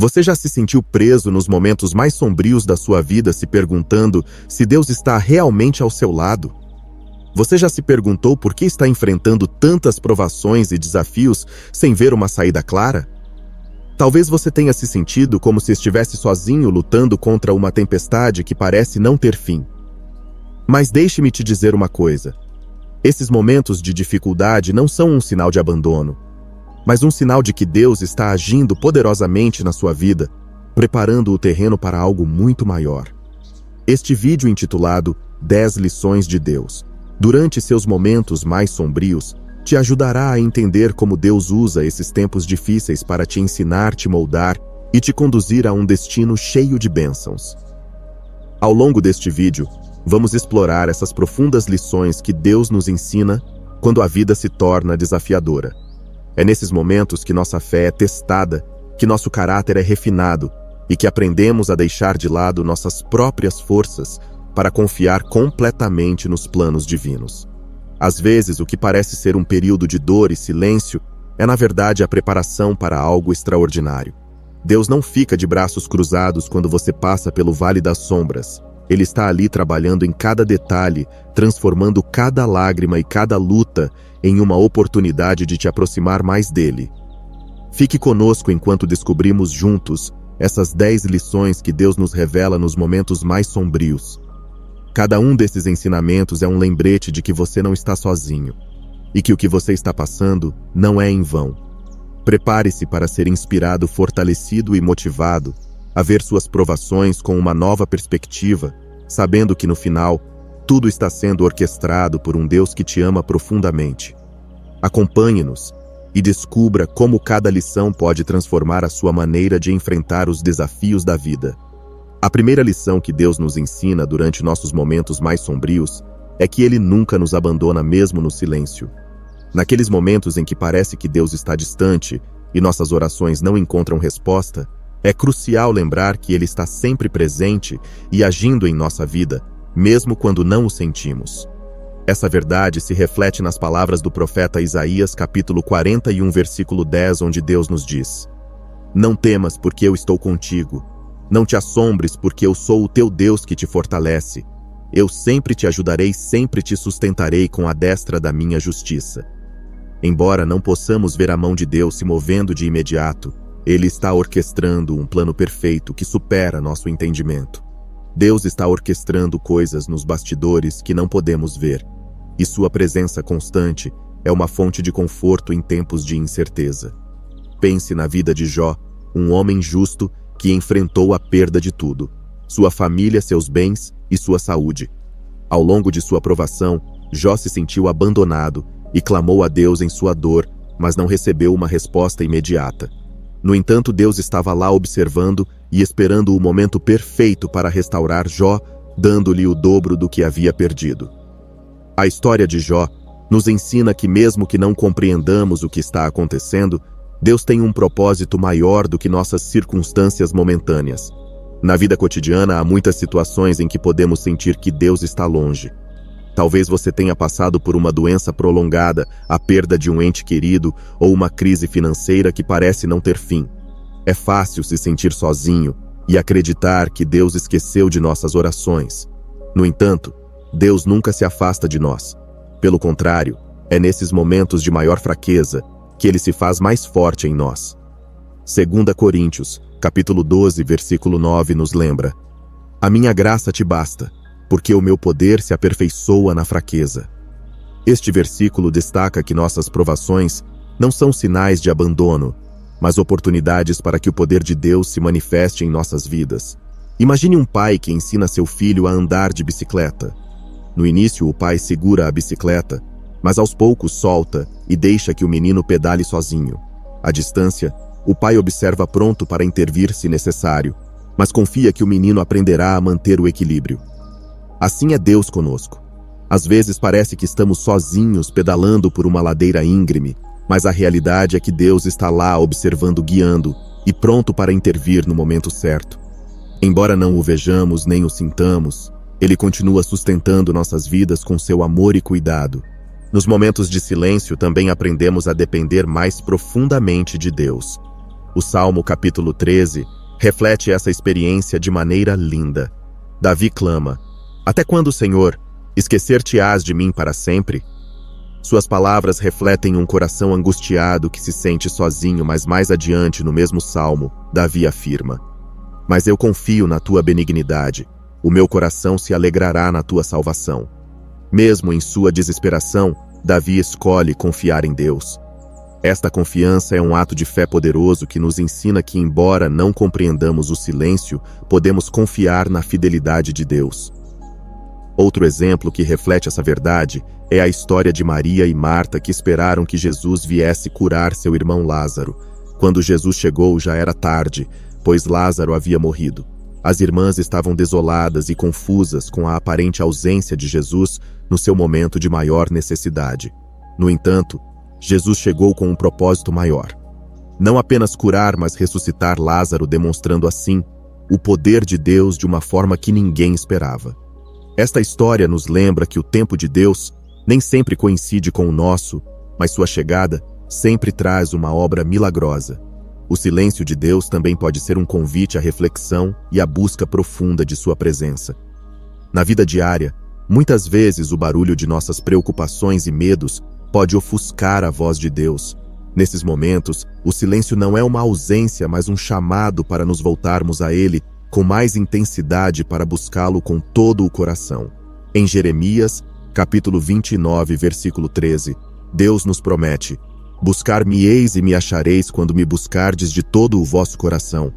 Você já se sentiu preso nos momentos mais sombrios da sua vida, se perguntando se Deus está realmente ao seu lado? Você já se perguntou por que está enfrentando tantas provações e desafios sem ver uma saída clara? Talvez você tenha se sentido como se estivesse sozinho lutando contra uma tempestade que parece não ter fim. Mas deixe-me te dizer uma coisa. Esses momentos de dificuldade não são um sinal de abandono, mas um sinal de que Deus está agindo poderosamente na sua vida, preparando o terreno para algo muito maior. Este vídeo intitulado 10 lições de Deus, durante seus momentos mais sombrios, te ajudará a entender como Deus usa esses tempos difíceis para te ensinar, te moldar e te conduzir a um destino cheio de bênçãos. Ao longo deste vídeo, vamos explorar essas profundas lições que Deus nos ensina quando a vida se torna desafiadora. É nesses momentos que nossa fé é testada, que nosso caráter é refinado e que aprendemos a deixar de lado nossas próprias forças para confiar completamente nos planos divinos. Às vezes, o que parece ser um período de dor e silêncio é, na verdade, a preparação para algo extraordinário. Deus não fica de braços cruzados quando você passa pelo vale das sombras. Ele está ali trabalhando em cada detalhe, transformando cada lágrima e cada luta em uma oportunidade de te aproximar mais dele. Fique conosco enquanto descobrimos juntos essas 10 lições que Deus nos revela nos momentos mais sombrios. Cada um desses ensinamentos é um lembrete de que você não está sozinho e que o que você está passando não é em vão. Prepare-se para ser inspirado, fortalecido e motivado a ver suas provações com uma nova perspectiva, sabendo que no final, tudo está sendo orquestrado por um Deus que te ama profundamente. Acompanhe-nos e descubra como cada lição pode transformar a sua maneira de enfrentar os desafios da vida. A primeira lição que Deus nos ensina durante nossos momentos mais sombrios é que Ele nunca nos abandona mesmo no silêncio. Naqueles momentos em que parece que Deus está distante e nossas orações não encontram resposta, é crucial lembrar que Ele está sempre presente e agindo em nossa vida, mesmo quando não o sentimos. Essa verdade se reflete nas palavras do profeta Isaías, capítulo 41, versículo 10, onde Deus nos diz: "Não temas, porque eu estou contigo. Não te assombres, porque eu sou o teu Deus que te fortalece. Eu sempre te ajudarei, sempre te sustentarei com a destra da minha justiça." Embora não possamos ver a mão de Deus se movendo de imediato, Ele está orquestrando um plano perfeito que supera nosso entendimento. Deus está orquestrando coisas nos bastidores que não podemos ver, e sua presença constante é uma fonte de conforto em tempos de incerteza. Pense na vida de Jó, um homem justo que enfrentou a perda de tudo: sua família, seus bens e sua saúde. Ao longo de sua provação, Jó se sentiu abandonado e clamou a Deus em sua dor, mas não recebeu uma resposta imediata. No entanto, Deus estava lá observando e esperando o momento perfeito para restaurar Jó, dando-lhe o dobro do que havia perdido. A história de Jó nos ensina que, mesmo que não compreendamos o que está acontecendo, Deus tem um propósito maior do que nossas circunstâncias momentâneas. Na vida cotidiana, há muitas situações em que podemos sentir que Deus está longe. Talvez você tenha passado por uma doença prolongada, a perda de um ente querido ou uma crise financeira que parece não ter fim. É fácil se sentir sozinho e acreditar que Deus esqueceu de nossas orações. No entanto, Deus nunca se afasta de nós. Pelo contrário, é nesses momentos de maior fraqueza que Ele se faz mais forte em nós. 2 Coríntios, capítulo 12, versículo 9 nos lembra: "A minha graça te basta, porque o meu poder se aperfeiçoa na fraqueza." Este versículo destaca que nossas provações não são sinais de abandono, mas oportunidades para que o poder de Deus se manifeste em nossas vidas. Imagine um pai que ensina seu filho a andar de bicicleta. No início, o pai segura a bicicleta, mas aos poucos solta e deixa que o menino pedale sozinho. À distância, o pai observa pronto para intervir se necessário, mas confia que o menino aprenderá a manter o equilíbrio. Assim é Deus conosco. Às vezes parece que estamos sozinhos pedalando por uma ladeira íngreme, mas a realidade é que Deus está lá observando, guiando e pronto para intervir no momento certo. Embora não o vejamos nem o sintamos, Ele continua sustentando nossas vidas com seu amor e cuidado. Nos momentos de silêncio também aprendemos a depender mais profundamente de Deus. O Salmo capítulo 13 reflete essa experiência de maneira linda. Davi clama: "Até quando, Senhor, esquecer-te-ás de mim para sempre?" Suas palavras refletem um coração angustiado que se sente sozinho, mas mais adiante, no mesmo salmo, Davi afirma: "Mas eu confio na tua benignidade, o meu coração se alegrará na tua salvação." Mesmo em sua desesperação, Davi escolhe confiar em Deus. Esta confiança é um ato de fé poderoso que nos ensina que, embora não compreendamos o silêncio, podemos confiar na fidelidade de Deus. Outro exemplo que reflete essa verdade é a história de Maria e Marta, que esperaram que Jesus viesse curar seu irmão Lázaro. Quando Jesus chegou, já era tarde, pois Lázaro havia morrido. As irmãs estavam desoladas e confusas com a aparente ausência de Jesus no seu momento de maior necessidade. No entanto, Jesus chegou com um propósito maior. Não apenas curar, mas ressuscitar Lázaro, demonstrando assim o poder de Deus de uma forma que ninguém esperava. Esta história nos lembra que o tempo de Deus nem sempre coincide com o nosso, mas sua chegada sempre traz uma obra milagrosa. O silêncio de Deus também pode ser um convite à reflexão e à busca profunda de sua presença. Na vida diária, muitas vezes o barulho de nossas preocupações e medos pode ofuscar a voz de Deus. Nesses momentos, o silêncio não é uma ausência, mas um chamado para nos voltarmos a Ele com mais intensidade, para buscá-lo com todo o coração. Em Jeremias, capítulo 29, versículo 13, Deus nos promete: "Buscar-me-eis e me achareis quando me buscardes de todo o vosso coração."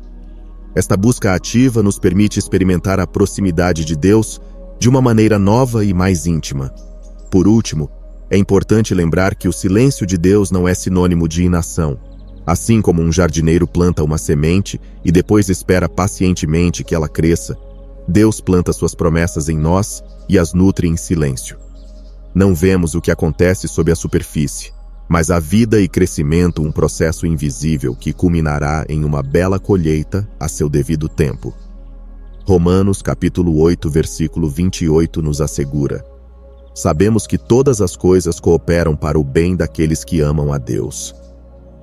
Esta busca ativa nos permite experimentar a proximidade de Deus de uma maneira nova e mais íntima. Por último, é importante lembrar que o silêncio de Deus não é sinônimo de inação. Assim como um jardineiro planta uma semente e depois espera pacientemente que ela cresça, Deus planta suas promessas em nós e as nutre em silêncio. Não vemos o que acontece sob a superfície, mas a vida e crescimento, um processo invisível que culminará em uma bela colheita a seu devido tempo. Romanos capítulo 8, versículo 28 nos assegura: "Sabemos que todas as coisas cooperam para o bem daqueles que amam a Deus."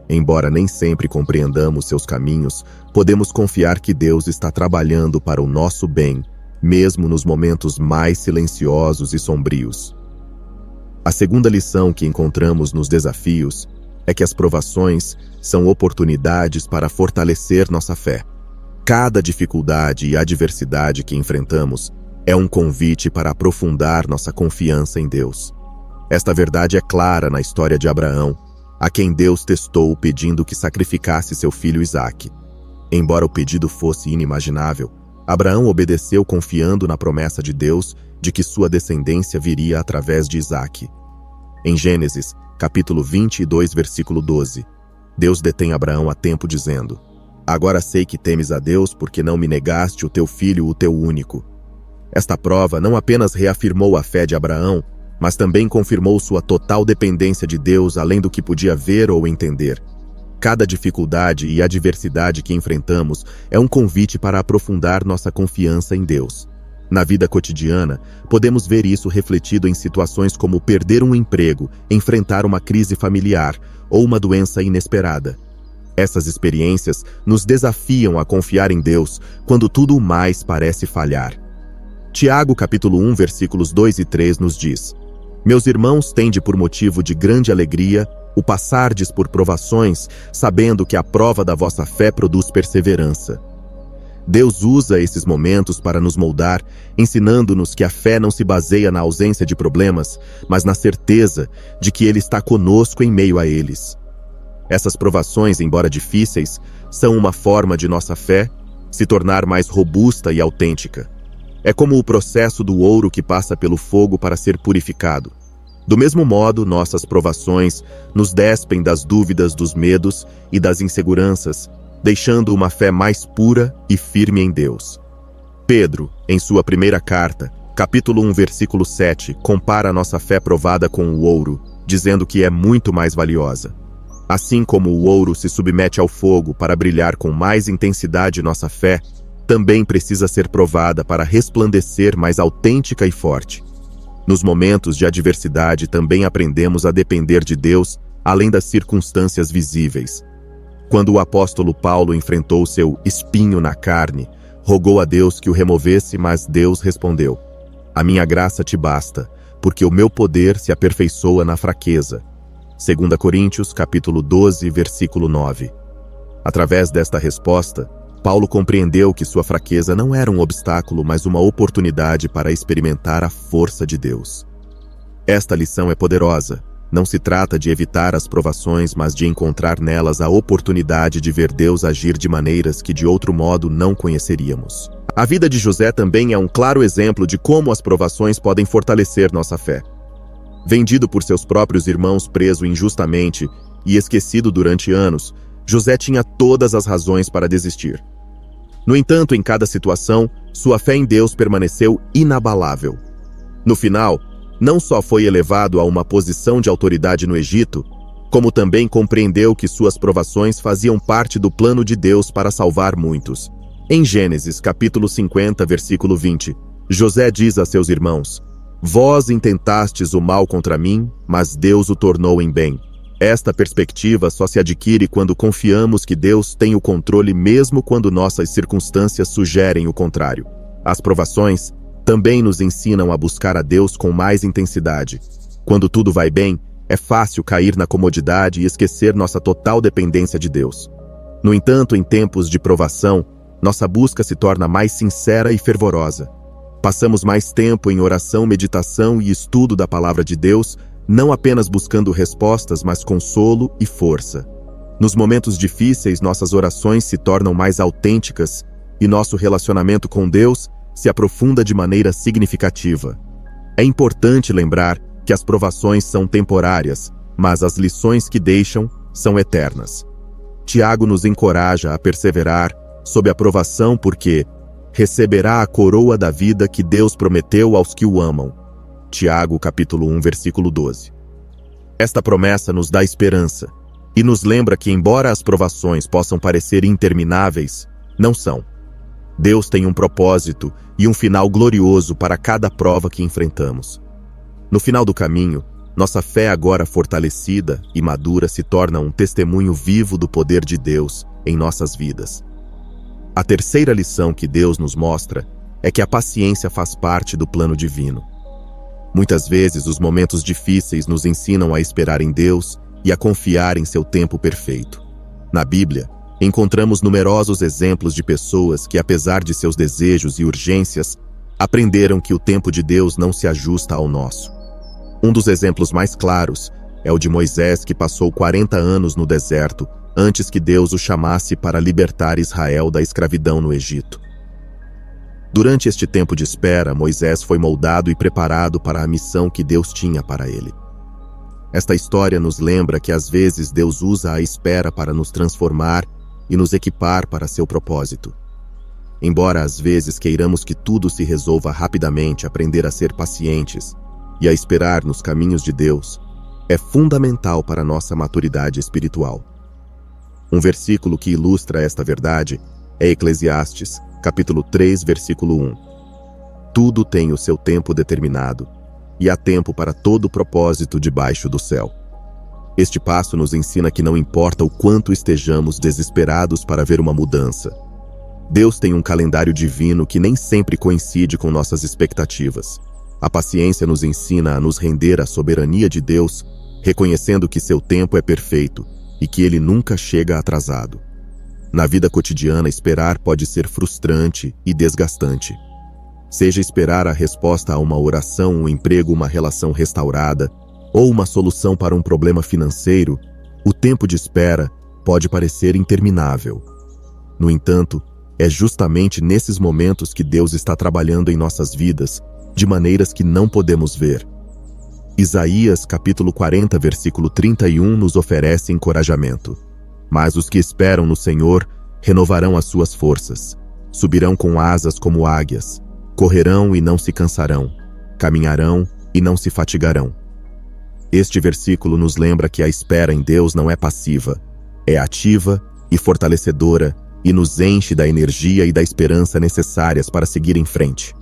Embora nem sempre compreendamos seus caminhos, podemos confiar que Deus está trabalhando para o nosso bem, mesmo nos momentos mais silenciosos e sombrios. A segunda lição que encontramos nos desafios é que as provações são oportunidades para fortalecer nossa fé. Cada dificuldade e adversidade que enfrentamos é um convite para aprofundar nossa confiança em Deus. Esta verdade é clara na história de Abraão, a quem Deus testou pedindo que sacrificasse seu filho Isaque. Embora o pedido fosse inimaginável, Abraão obedeceu confiando na promessa de Deus de que sua descendência viria através de Isaque. Em Gênesis, capítulo 22, versículo 12, Deus detém Abraão a tempo dizendo: "Agora sei que temes a Deus porque não me negaste o teu filho, o teu único." Esta prova não apenas reafirmou a fé de Abraão, mas também confirmou sua total dependência de Deus, além do que podia ver ou entender. Cada dificuldade e adversidade que enfrentamos é um convite para aprofundar nossa confiança em Deus. Na vida cotidiana, podemos ver isso refletido em situações como perder um emprego, enfrentar uma crise familiar ou uma doença inesperada. Essas experiências nos desafiam a confiar em Deus quando tudo mais parece falhar. Tiago, capítulo 1, versículos 2 e 3 nos diz: "Meus irmãos, tende por motivo de grande alegria o passardes por provações, sabendo que a prova da vossa fé produz perseverança." Deus usa esses momentos para nos moldar, ensinando-nos que a fé não se baseia na ausência de problemas, mas na certeza de que Ele está conosco em meio a eles. Essas provações, embora difíceis, são uma forma de nossa fé se tornar mais robusta e autêntica. É como o processo do ouro que passa pelo fogo para ser purificado. Do mesmo modo, nossas provações nos despem das dúvidas, dos medos e das inseguranças, deixando uma fé mais pura e firme em Deus. Pedro, em sua primeira carta, capítulo 1, versículo 7, compara a nossa fé provada com o ouro, dizendo que é muito mais valiosa. Assim como o ouro se submete ao fogo para brilhar com mais intensidade, nossa fé também precisa ser provada para resplandecer mais autêntica e forte. Nos momentos de adversidade também aprendemos a depender de Deus, além das circunstâncias visíveis. Quando o apóstolo Paulo enfrentou seu espinho na carne, rogou a Deus que o removesse, mas Deus respondeu: "A minha graça te basta, porque o meu poder se aperfeiçoa na fraqueza." 2 Coríntios, capítulo 12, versículo 9. Através desta resposta, Paulo compreendeu que sua fraqueza não era um obstáculo, mas uma oportunidade para experimentar a força de Deus. Esta lição é poderosa. Não se trata de evitar as provações, mas de encontrar nelas a oportunidade de ver Deus agir de maneiras que de outro modo não conheceríamos. A vida de José também é um claro exemplo de como as provações podem fortalecer nossa fé. Vendido por seus próprios irmãos, preso injustamente e esquecido durante anos, José tinha todas as razões para desistir. No entanto, em cada situação, sua fé em Deus permaneceu inabalável. No final, não só foi elevado a uma posição de autoridade no Egito, como também compreendeu que suas provações faziam parte do plano de Deus para salvar muitos. Em Gênesis, capítulo 50, versículo 20, José diz a seus irmãos: "Vós intentastes o mal contra mim, mas Deus o tornou em bem." Esta perspectiva só se adquire quando confiamos que Deus tem o controle mesmo quando nossas circunstâncias sugerem o contrário. As provações também nos ensinam a buscar a Deus com mais intensidade. Quando tudo vai bem, é fácil cair na comodidade e esquecer nossa total dependência de Deus. No entanto, em tempos de provação, nossa busca se torna mais sincera e fervorosa. Passamos mais tempo em oração, meditação e estudo da palavra de Deus, não apenas buscando respostas, mas consolo e força. Nos momentos difíceis, nossas orações se tornam mais autênticas e nosso relacionamento com Deus se aprofunda de maneira significativa. É importante lembrar que as provações são temporárias, mas as lições que deixam são eternas. Tiago nos encoraja a perseverar sob a provação porque receberá a coroa da vida que Deus prometeu aos que o amam. Tiago, capítulo 1, versículo 12. Esta promessa nos dá esperança e nos lembra que, embora as provações possam parecer intermináveis, não são. Deus tem um propósito e um final glorioso para cada prova que enfrentamos. No final do caminho, nossa fé, agora fortalecida e madura, se torna um testemunho vivo do poder de Deus em nossas vidas. A terceira lição que Deus nos mostra é que a paciência faz parte do plano divino. Muitas vezes, os momentos difíceis nos ensinam a esperar em Deus e a confiar em seu tempo perfeito. Na Bíblia, encontramos numerosos exemplos de pessoas que, apesar de seus desejos e urgências, aprenderam que o tempo de Deus não se ajusta ao nosso. Um dos exemplos mais claros é o de Moisés, que passou 40 anos no deserto antes que Deus o chamasse para libertar Israel da escravidão no Egito. Durante este tempo de espera, Moisés foi moldado e preparado para a missão que Deus tinha para ele. Esta história nos lembra que às vezes Deus usa a espera para nos transformar e nos equipar para seu propósito. Embora às vezes queiramos que tudo se resolva rapidamente, aprender a ser pacientes e a esperar nos caminhos de Deus é fundamental para nossa maturidade espiritual. Um versículo que ilustra esta verdade é Eclesiastes, capítulo 3, versículo 1. Tudo tem o seu tempo determinado, e há tempo para todo propósito debaixo do céu. Este passo nos ensina que não importa o quanto estejamos desesperados para ver uma mudança, Deus tem um calendário divino que nem sempre coincide com nossas expectativas. A paciência nos ensina a nos render à soberania de Deus, reconhecendo que seu tempo é perfeito e que ele nunca chega atrasado. Na vida cotidiana, esperar pode ser frustrante e desgastante. Seja esperar a resposta a uma oração, um emprego, uma relação restaurada, ou uma solução para um problema financeiro, o tempo de espera pode parecer interminável. No entanto, é justamente nesses momentos que Deus está trabalhando em nossas vidas, de maneiras que não podemos ver. Isaías, capítulo 40, versículo 31, nos oferece encorajamento. Mas os que esperam no Senhor renovarão as suas forças, subirão com asas como águias, correrão e não se cansarão, caminharão e não se fatigarão. Este versículo nos lembra que a espera em Deus não é passiva, é ativa e fortalecedora e nos enche da energia e da esperança necessárias para seguir em frente.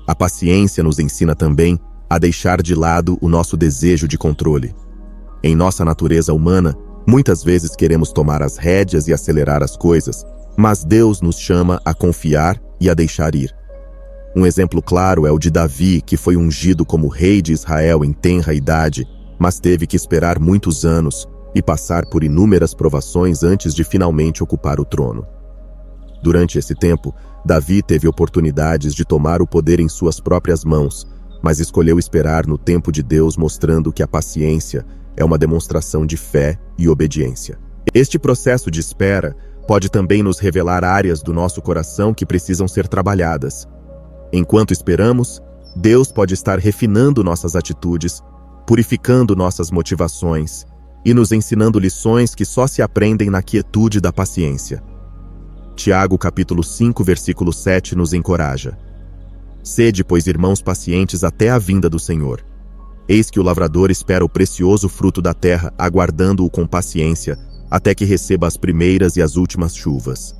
A paciência nos ensina também a deixar de lado o nosso desejo de controle. Em nossa natureza humana, Muitas vezes queremos tomar as rédeas e acelerar as coisas, mas Deus nos chama a confiar e a deixar ir. Um exemplo claro é o de Davi, que foi ungido como rei de Israel em tenra idade, mas teve que esperar muitos anos e passar por inúmeras provações antes de finalmente ocupar o trono. Durante esse tempo, Davi teve oportunidades de tomar o poder em suas próprias mãos, mas escolheu esperar no tempo de Deus, mostrando que a paciência é uma demonstração de fé e obediência. Este processo de espera pode também nos revelar áreas do nosso coração que precisam ser trabalhadas. Enquanto esperamos, Deus pode estar refinando nossas atitudes, purificando nossas motivações e nos ensinando lições que só se aprendem na quietude da paciência. Tiago capítulo 5, versículo 7 nos encoraja: Sede, pois, irmãos, pacientes até a vinda do Senhor. Eis que o lavrador espera o precioso fruto da terra, aguardando-o com paciência, até que receba as primeiras e as últimas chuvas.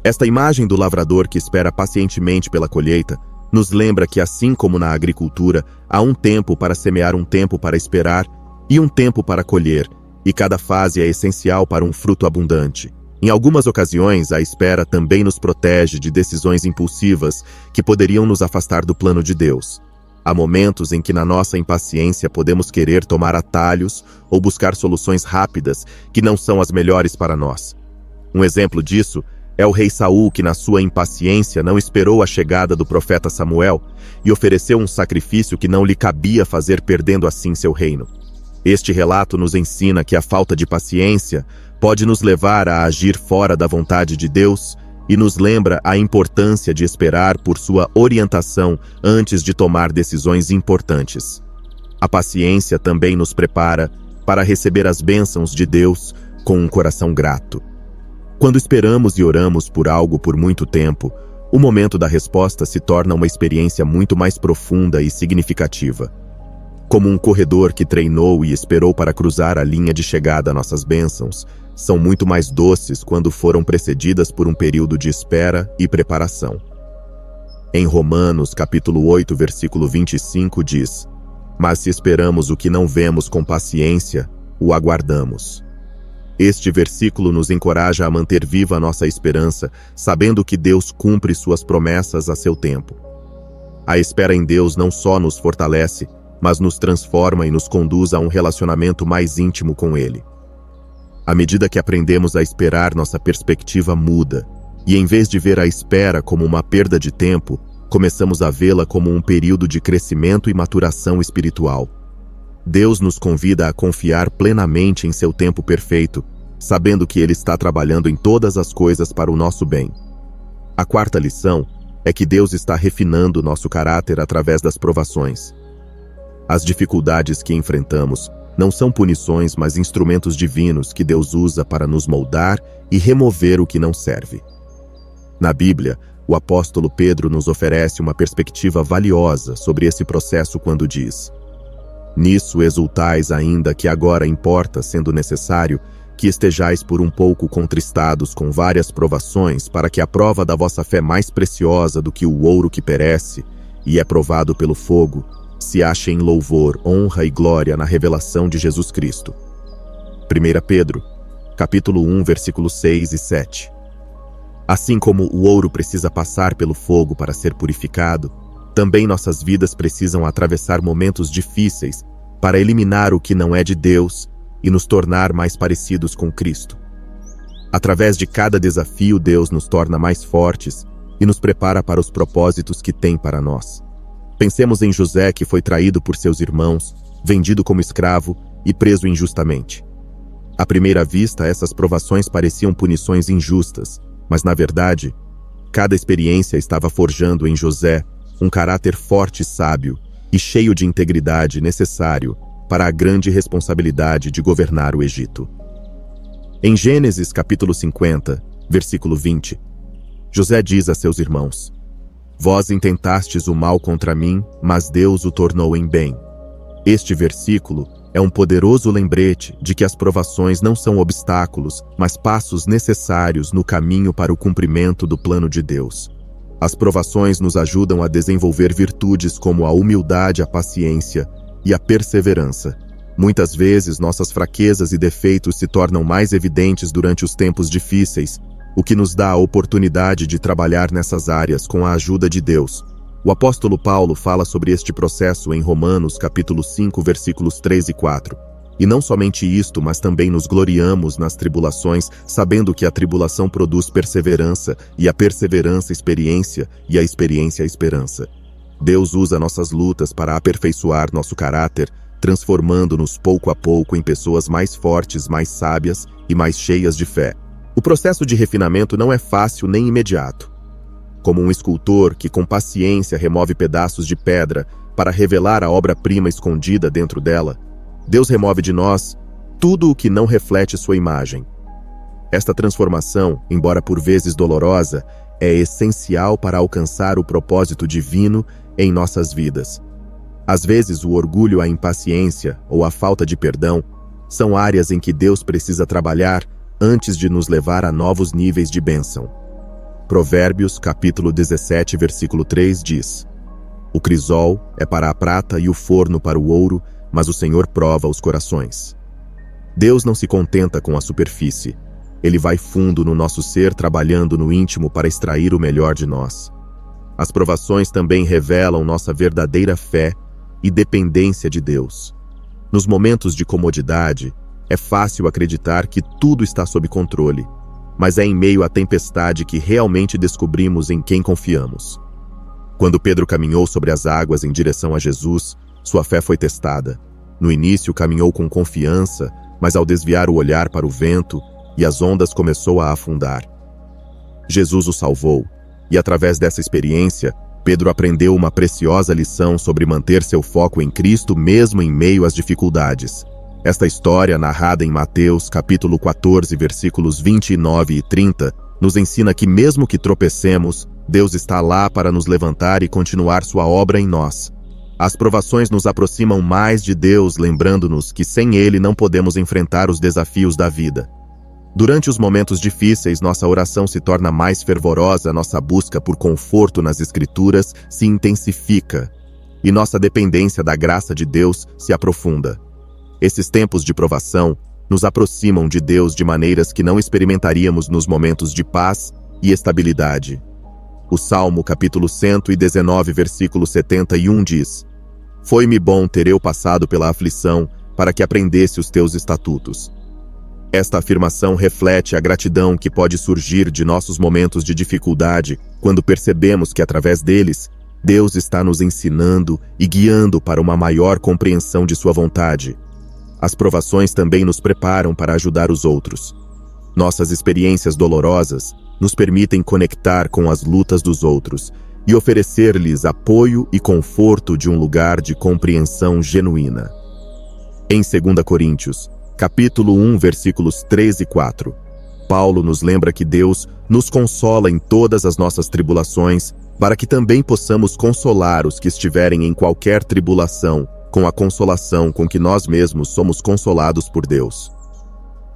Esta imagem do lavrador que espera pacientemente pela colheita nos lembra que, assim como na agricultura, há um tempo para semear, um tempo para esperar e um tempo para colher, e cada fase é essencial para um fruto abundante. Em algumas ocasiões, a espera também nos protege de decisões impulsivas que poderiam nos afastar do plano de Deus. Há momentos em que, na nossa impaciência, podemos querer tomar atalhos ou buscar soluções rápidas que não são as melhores para nós. Um exemplo disso é o rei Saul, que, na sua impaciência, não esperou a chegada do profeta Samuel e ofereceu um sacrifício que não lhe cabia fazer, perdendo assim seu reino. Este relato nos ensina que a falta de paciência pode nos levar a agir fora da vontade de Deus e nos lembra a importância de esperar por sua orientação antes de tomar decisões importantes. A paciência também nos prepara para receber as bênçãos de Deus com um coração grato. Quando esperamos e oramos por algo por muito tempo, o momento da resposta se torna uma experiência muito mais profunda e significativa. Como um corredor que treinou e esperou para cruzar a linha de chegada, nossas bênçãos são muito mais doces quando foram precedidas por um período de espera e preparação. Em Romanos, capítulo 8, versículo 25, diz: Mas se esperamos o que não vemos com paciência, o aguardamos. Este versículo nos encoraja a manter viva a nossa esperança, sabendo que Deus cumpre suas promessas a seu tempo. A espera em Deus não só nos fortalece, mas nos transforma e nos conduz a um relacionamento mais íntimo com Ele. À medida que aprendemos a esperar, nossa perspectiva muda, e em vez de ver a espera como uma perda de tempo, começamos a vê-la como um período de crescimento e maturação espiritual. Deus nos convida a confiar plenamente em seu tempo perfeito, sabendo que Ele está trabalhando em todas as coisas para o nosso bem. A quarta lição é que Deus está refinando nosso caráter através das provações. As dificuldades que enfrentamos não são punições, mas instrumentos divinos que Deus usa para nos moldar e remover o que não serve. Na Bíblia, o apóstolo Pedro nos oferece uma perspectiva valiosa sobre esse processo quando diz: Nisso exultais ainda que agora importa, sendo necessário, que estejais por um pouco contristados com várias provações, para que a prova da vossa fé, mais preciosa do que o ouro que perece e é provado pelo fogo, se ache em louvor, honra e glória na revelação de Jesus Cristo. 1 Pedro, capítulo 1, versículos 6 e 7. Assim como o ouro precisa passar pelo fogo para ser purificado, também nossas vidas precisam atravessar momentos difíceis para eliminar o que não é de Deus e nos tornar mais parecidos com Cristo. Através de cada desafio, Deus nos torna mais fortes e nos prepara para os propósitos que tem para nós. Pensemos em José, que foi traído por seus irmãos, vendido como escravo e preso injustamente. À primeira vista, essas provações pareciam punições injustas, mas na verdade, cada experiência estava forjando em José um caráter forte e sábio e cheio de integridade necessário para a grande responsabilidade de governar o Egito. Em Gênesis capítulo 50, versículo 20, José diz a seus irmãos: Vós intentastes o mal contra mim, mas Deus o tornou em bem. Este versículo é um poderoso lembrete de que as provações não são obstáculos, mas passos necessários no caminho para o cumprimento do plano de Deus. As provações nos ajudam a desenvolver virtudes como a humildade, a paciência e a perseverança, Muitas vezes, nossas fraquezas e defeitos se tornam mais evidentes durante os tempos difíceis, o que nos dá a oportunidade de trabalhar nessas áreas com a ajuda de Deus. O apóstolo Paulo fala sobre este processo em Romanos, capítulo 5, versículos 3 e 4. E não somente isto, mas também nos gloriamos nas tribulações, sabendo que a tribulação produz perseverança, e a perseverança experiência, e a experiência esperança. Deus usa nossas lutas para aperfeiçoar nosso caráter, transformando-nos pouco a pouco em pessoas mais fortes, mais sábias e mais cheias de fé. O processo de refinamento não é fácil nem imediato. Como um escultor que com paciência remove pedaços de pedra para revelar a obra-prima escondida dentro dela, Deus remove de nós tudo o que não reflete sua imagem. Esta transformação, embora por vezes dolorosa, é essencial para alcançar o propósito divino em nossas vidas. Às vezes, o orgulho, a impaciência ou a falta de perdão são áreas em que Deus precisa trabalhar antes de nos levar a novos níveis de bênção. Provérbios, capítulo 17, versículo 3 diz: O crisol é para a prata e o forno para o ouro, mas o Senhor prova os corações. Deus não se contenta com a superfície. Ele vai fundo no nosso ser, trabalhando no íntimo para extrair o melhor de nós. As provações também revelam nossa verdadeira fé e dependência de Deus. Nos momentos de comodidade, é fácil acreditar que tudo está sob controle, mas é em meio à tempestade que realmente descobrimos em quem confiamos. Quando Pedro caminhou sobre as águas em direção a Jesus, sua fé foi testada. No início caminhou com confiança, mas ao desviar o olhar para o vento e as ondas começou a afundar. Jesus o salvou, e através dessa experiência, Pedro aprendeu uma preciosa lição sobre manter seu foco em Cristo mesmo em meio às dificuldades. Esta história, narrada em Mateus, capítulo 14, versículos 29 e 30, nos ensina que mesmo que tropecemos, Deus está lá para nos levantar e continuar sua obra em nós. As provações nos aproximam mais de Deus, lembrando-nos que sem Ele não podemos enfrentar os desafios da vida. Durante os momentos difíceis, nossa oração se torna mais fervorosa, nossa busca por conforto nas Escrituras se intensifica e nossa dependência da graça de Deus se aprofunda. Esses tempos de provação nos aproximam de Deus de maneiras que não experimentaríamos nos momentos de paz e estabilidade. O Salmo, capítulo 119, versículo 71 diz: Foi-me bom ter eu passado pela aflição, para que aprendesse os teus estatutos. Esta afirmação reflete a gratidão que pode surgir de nossos momentos de dificuldade, quando percebemos que através deles, Deus está nos ensinando e guiando para uma maior compreensão de sua vontade. As provações também nos preparam para ajudar os outros. Nossas experiências dolorosas nos permitem conectar com as lutas dos outros e oferecer-lhes apoio e conforto de um lugar de compreensão genuína. Em 2 Coríntios, capítulo 1, versículos 3 e 4, Paulo nos lembra que Deus nos consola em todas as nossas tribulações, para que também possamos consolar os que estiverem em qualquer tribulação, com a consolação com que nós mesmos somos consolados por Deus.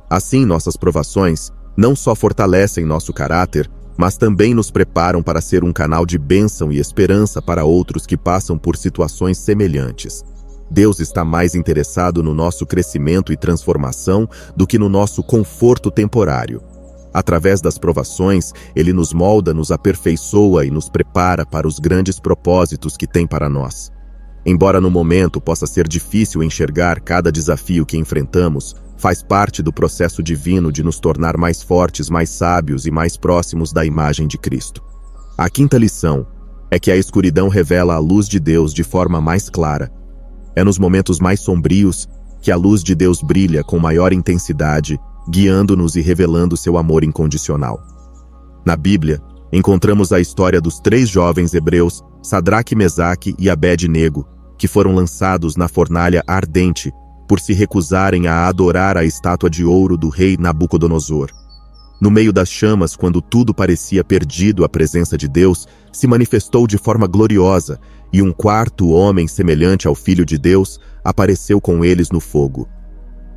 Assim, nossas provações não só fortalecem nosso caráter, mas também nos preparam para ser um canal de bênção e esperança para outros que passam por situações semelhantes. Deus está mais interessado no nosso crescimento e transformação do que no nosso conforto temporário. Através das provações, Ele nos molda, nos aperfeiçoa e nos prepara para os grandes propósitos que tem para nós. Embora no momento possa ser difícil enxergar cada desafio que enfrentamos, faz parte do processo divino de nos tornar mais fortes, mais sábios e mais próximos da imagem de Cristo. A quinta lição é que a escuridão revela a luz de Deus de forma mais clara. É nos momentos mais sombrios que a luz de Deus brilha com maior intensidade, guiando-nos e revelando seu amor incondicional. Na Bíblia, encontramos a história dos 3 jovens hebreus, Sadraque, Mesaque e Abed-nego, que foram lançados na fornalha ardente por se recusarem a adorar a estátua de ouro do rei Nabucodonosor. No meio das chamas, quando tudo parecia perdido, a presença de Deus se manifestou de forma gloriosa, e um quarto homem semelhante ao Filho de Deus apareceu com eles no fogo.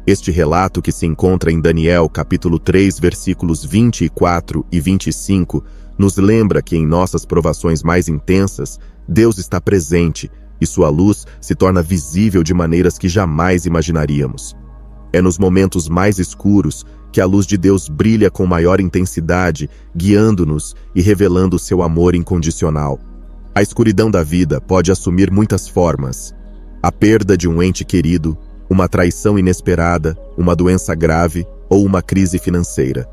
Este relato, que se encontra em Daniel, capítulo 3, versículos 24 e 25, nos lembra que em nossas provações mais intensas, Deus está presente e sua luz se torna visível de maneiras que jamais imaginaríamos. É nos momentos mais escuros que a luz de Deus brilha com maior intensidade, guiando-nos e revelando seu amor incondicional. A escuridão da vida pode assumir muitas formas. A perda de um ente querido, uma traição inesperada, uma doença grave ou uma crise financeira.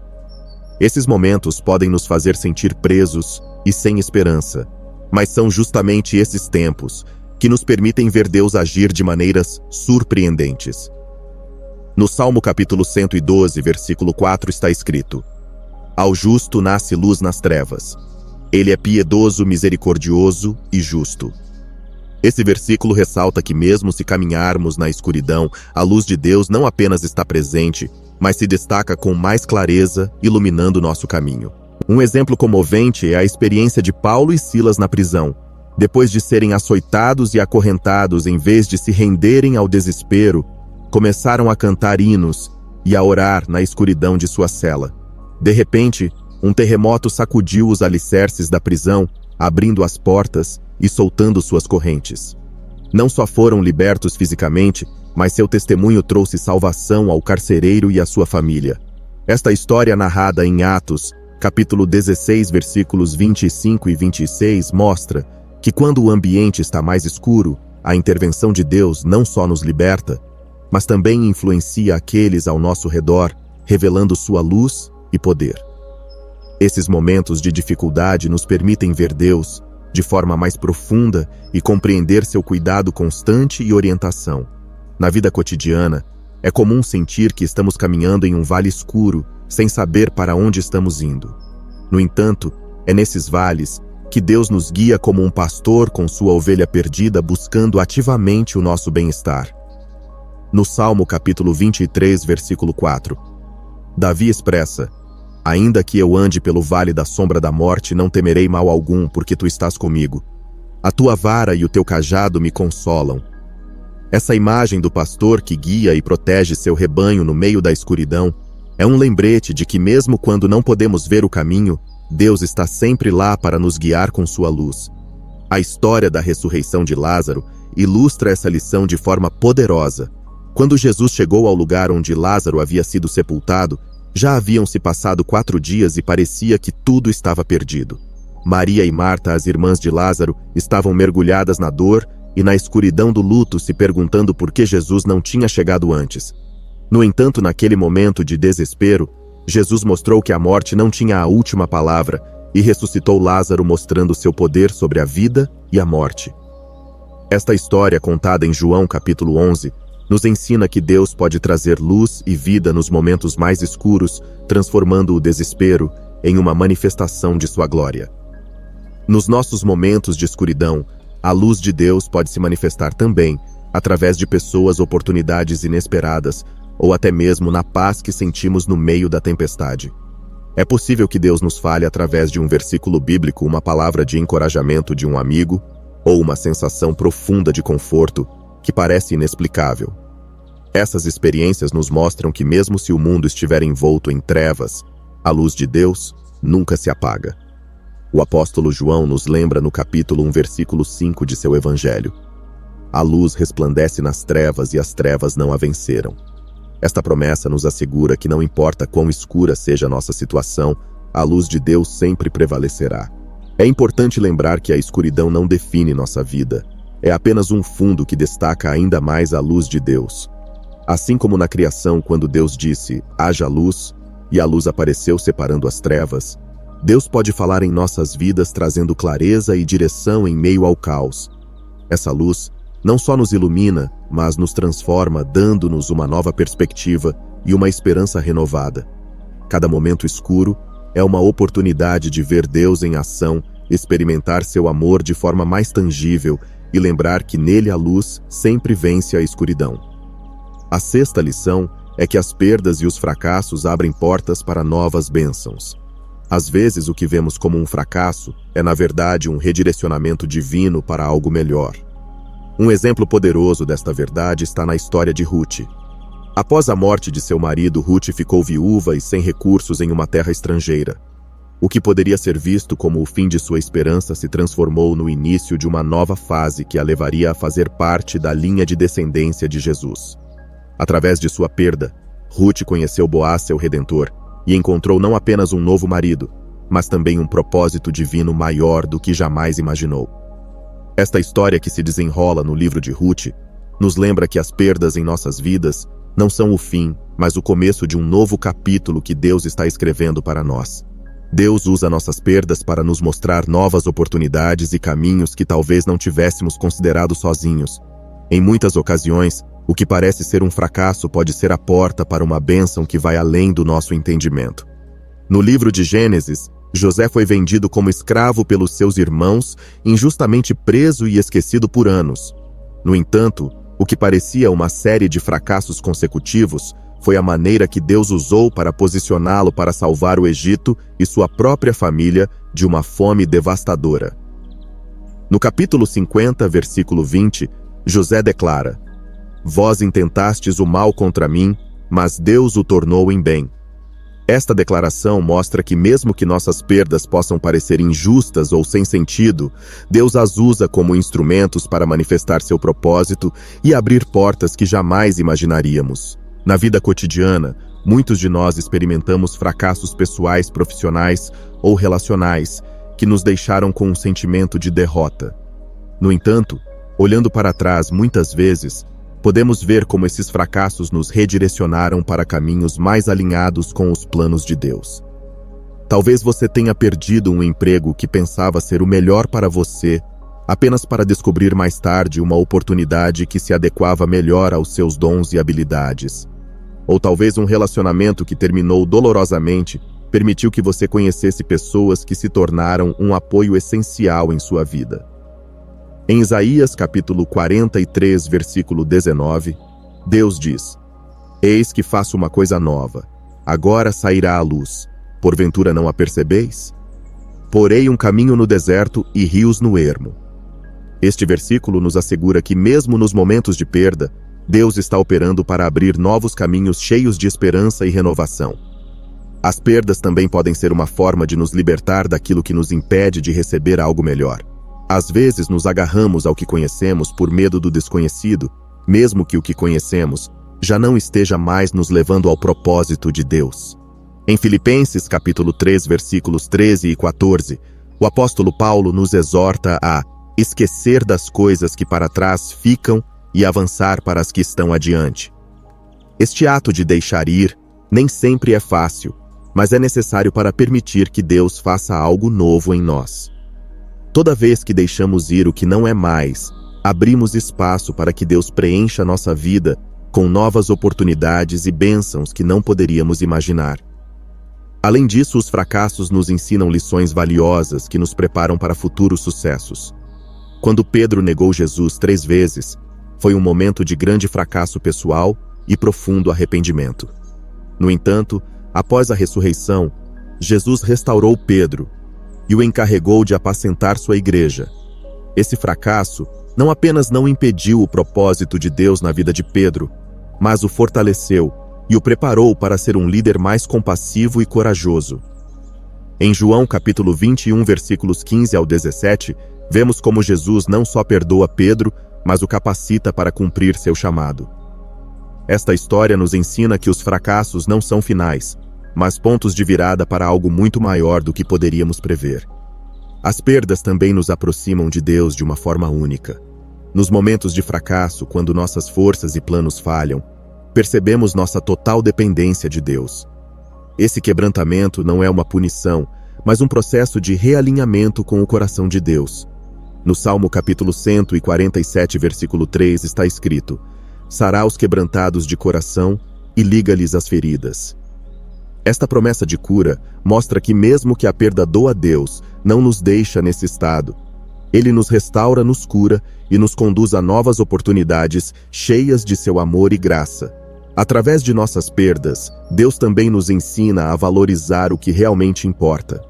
Esses momentos podem nos fazer sentir presos e sem esperança, mas são justamente esses tempos que nos permitem ver Deus agir de maneiras surpreendentes. No Salmo capítulo 112, versículo 4 está escrito: Ao justo nasce luz nas trevas. Ele é piedoso, misericordioso e justo. Esse versículo ressalta que mesmo se caminharmos na escuridão, a luz de Deus não apenas está presente, mas se destaca com mais clareza, iluminando nosso caminho. Um exemplo comovente é a experiência de Paulo e Silas na prisão. Depois de serem açoitados e acorrentados, em vez de se renderem ao desespero, começaram a cantar hinos e a orar na escuridão de sua cela. De repente, um terremoto sacudiu os alicerces da prisão, abrindo as portas e soltando suas correntes. Não só foram libertos fisicamente, mas seu testemunho trouxe salvação ao carcereiro e à sua família. Esta história narrada em Atos, capítulo 16, versículos 25 e 26, mostra que quando o ambiente está mais escuro, a intervenção de Deus não só nos liberta, mas também influencia aqueles ao nosso redor, revelando sua luz e poder. Esses momentos de dificuldade nos permitem ver Deus de forma mais profunda e compreender seu cuidado constante e orientação. Na vida cotidiana, é comum sentir que estamos caminhando em um vale escuro, sem saber para onde estamos indo. No entanto, é nesses vales que Deus nos guia como um pastor com sua ovelha perdida, buscando ativamente o nosso bem-estar. No Salmo capítulo 23, versículo 4, Davi expressa: Ainda que eu ande pelo vale da sombra da morte, não temerei mal algum, porque tu estás comigo. A tua vara e o teu cajado me consolam. Essa imagem do pastor que guia e protege seu rebanho no meio da escuridão é um lembrete de que mesmo quando não podemos ver o caminho, Deus está sempre lá para nos guiar com sua luz. A história da ressurreição de Lázaro ilustra essa lição de forma poderosa. Quando Jesus chegou ao lugar onde Lázaro havia sido sepultado, já haviam se passado 4 dias e parecia que tudo estava perdido. Maria e Marta, as irmãs de Lázaro, estavam mergulhadas na dor e na escuridão do luto, se perguntando por que Jesus não tinha chegado antes. No entanto, naquele momento de desespero, Jesus mostrou que a morte não tinha a última palavra e ressuscitou Lázaro, mostrando seu poder sobre a vida e a morte. Esta história, contada em João capítulo 11, nos ensina que Deus pode trazer luz e vida nos momentos mais escuros, transformando o desespero em uma manifestação de sua glória. Nos nossos momentos de escuridão, a luz de Deus pode se manifestar também através de pessoas, oportunidades inesperadas, ou até mesmo na paz que sentimos no meio da tempestade. É possível que Deus nos fale através de um versículo bíblico, uma palavra de encorajamento de um amigo, ou uma sensação profunda de conforto que parece inexplicável. Essas experiências nos mostram que mesmo se o mundo estiver envolto em trevas, a luz de Deus nunca se apaga. O apóstolo João nos lembra no capítulo 1, versículo 5 de seu evangelho: A luz resplandece nas trevas e as trevas não a venceram. Esta promessa nos assegura que não importa quão escura seja a nossa situação, a luz de Deus sempre prevalecerá. É importante lembrar que a escuridão não define nossa vida. É apenas um fundo que destaca ainda mais a luz de Deus. Assim como na criação, quando Deus disse, haja luz, e a luz apareceu separando as trevas, Deus pode falar em nossas vidas trazendo clareza e direção em meio ao caos. Essa luz não só nos ilumina, mas nos transforma, dando-nos uma nova perspectiva e uma esperança renovada. Cada momento escuro é uma oportunidade de ver Deus em ação, experimentar seu amor de forma mais tangível e lembrar que nele a luz sempre vence a escuridão. A sexta lição é que as perdas e os fracassos abrem portas para novas bênçãos. Às vezes, o que vemos como um fracasso é, na verdade, um redirecionamento divino para algo melhor. Um exemplo poderoso desta verdade está na história de Ruth. Após a morte de seu marido, Ruth ficou viúva e sem recursos em uma terra estrangeira. O que poderia ser visto como o fim de sua esperança se transformou no início de uma nova fase que a levaria a fazer parte da linha de descendência de Jesus. Através de sua perda, Ruth conheceu Boaz, seu redentor, e encontrou não apenas um novo marido, mas também um propósito divino maior do que jamais imaginou. Esta história que se desenrola no livro de Ruth nos lembra que as perdas em nossas vidas não são o fim, mas o começo de um novo capítulo que Deus está escrevendo para nós. Deus usa nossas perdas para nos mostrar novas oportunidades e caminhos que talvez não tivéssemos considerado sozinhos. Em muitas ocasiões, o que parece ser um fracasso pode ser a porta para uma bênção que vai além do nosso entendimento. No livro de Gênesis, José foi vendido como escravo pelos seus irmãos, injustamente preso e esquecido por anos. No entanto, o que parecia uma série de fracassos consecutivos foi a maneira que Deus usou para posicioná-lo para salvar o Egito e sua própria família de uma fome devastadora. No capítulo 50, versículo 20, José declara: "Vós intentastes o mal contra mim, mas Deus o tornou em bem." Esta declaração mostra que mesmo que nossas perdas possam parecer injustas ou sem sentido, Deus as usa como instrumentos para manifestar seu propósito e abrir portas que jamais imaginaríamos. Na vida cotidiana, muitos de nós experimentamos fracassos pessoais, profissionais ou relacionais que nos deixaram com um sentimento de derrota. No entanto, olhando para trás muitas vezes, podemos ver como esses fracassos nos redirecionaram para caminhos mais alinhados com os planos de Deus. Talvez você tenha perdido um emprego que pensava ser o melhor para você, apenas para descobrir mais tarde uma oportunidade que se adequava melhor aos seus dons e habilidades. Ou talvez um relacionamento que terminou dolorosamente permitiu que você conhecesse pessoas que se tornaram um apoio essencial em sua vida. Em Isaías capítulo 43, versículo 19, Deus diz: "Eis que faço uma coisa nova, agora sairá a luz, porventura não a percebeis? Porei um caminho no deserto e rios no ermo." Este versículo nos assegura que mesmo nos momentos de perda, Deus está operando para abrir novos caminhos cheios de esperança e renovação. As perdas também podem ser uma forma de nos libertar daquilo que nos impede de receber algo melhor. Às vezes nos agarramos ao que conhecemos por medo do desconhecido, mesmo que o que conhecemos já não esteja mais nos levando ao propósito de Deus. Em Filipenses capítulo 3, versículos 13 e 14, o apóstolo Paulo nos exorta a esquecer das coisas que para trás ficam e avançar para as que estão adiante. Este ato de deixar ir nem sempre é fácil, mas é necessário para permitir que Deus faça algo novo em nós. Toda vez que deixamos ir o que não é mais, abrimos espaço para que Deus preencha nossa vida com novas oportunidades e bênçãos que não poderíamos imaginar. Além disso, os fracassos nos ensinam lições valiosas que nos preparam para futuros sucessos. Quando Pedro negou Jesus 3 vezes, foi um momento de grande fracasso pessoal e profundo arrependimento. No entanto, após a ressurreição, Jesus restaurou Pedro e o encarregou de apacentar sua igreja. Esse fracasso não apenas não impediu o propósito de Deus na vida de Pedro, mas o fortaleceu e o preparou para ser um líder mais compassivo e corajoso. Em João capítulo 21, versículos 15 ao 17, vemos como Jesus não só perdoa Pedro, mas o capacita para cumprir seu chamado. Esta história nos ensina que os fracassos não são finais, mas pontos de virada para algo muito maior do que poderíamos prever. As perdas também nos aproximam de Deus de uma forma única. Nos momentos de fracasso, quando nossas forças e planos falham, percebemos nossa total dependência de Deus. Esse quebrantamento não é uma punição, mas um processo de realinhamento com o coração de Deus. No Salmo capítulo 147, versículo 3, está escrito: "Sará os quebrantados de coração e liga-lhes as feridas." Esta promessa de cura mostra que mesmo que a perda doa a Deus, não nos deixa nesse estado. Ele nos restaura, nos cura e nos conduz a novas oportunidades cheias de seu amor e graça. Através de nossas perdas, Deus também nos ensina a valorizar o que realmente importa.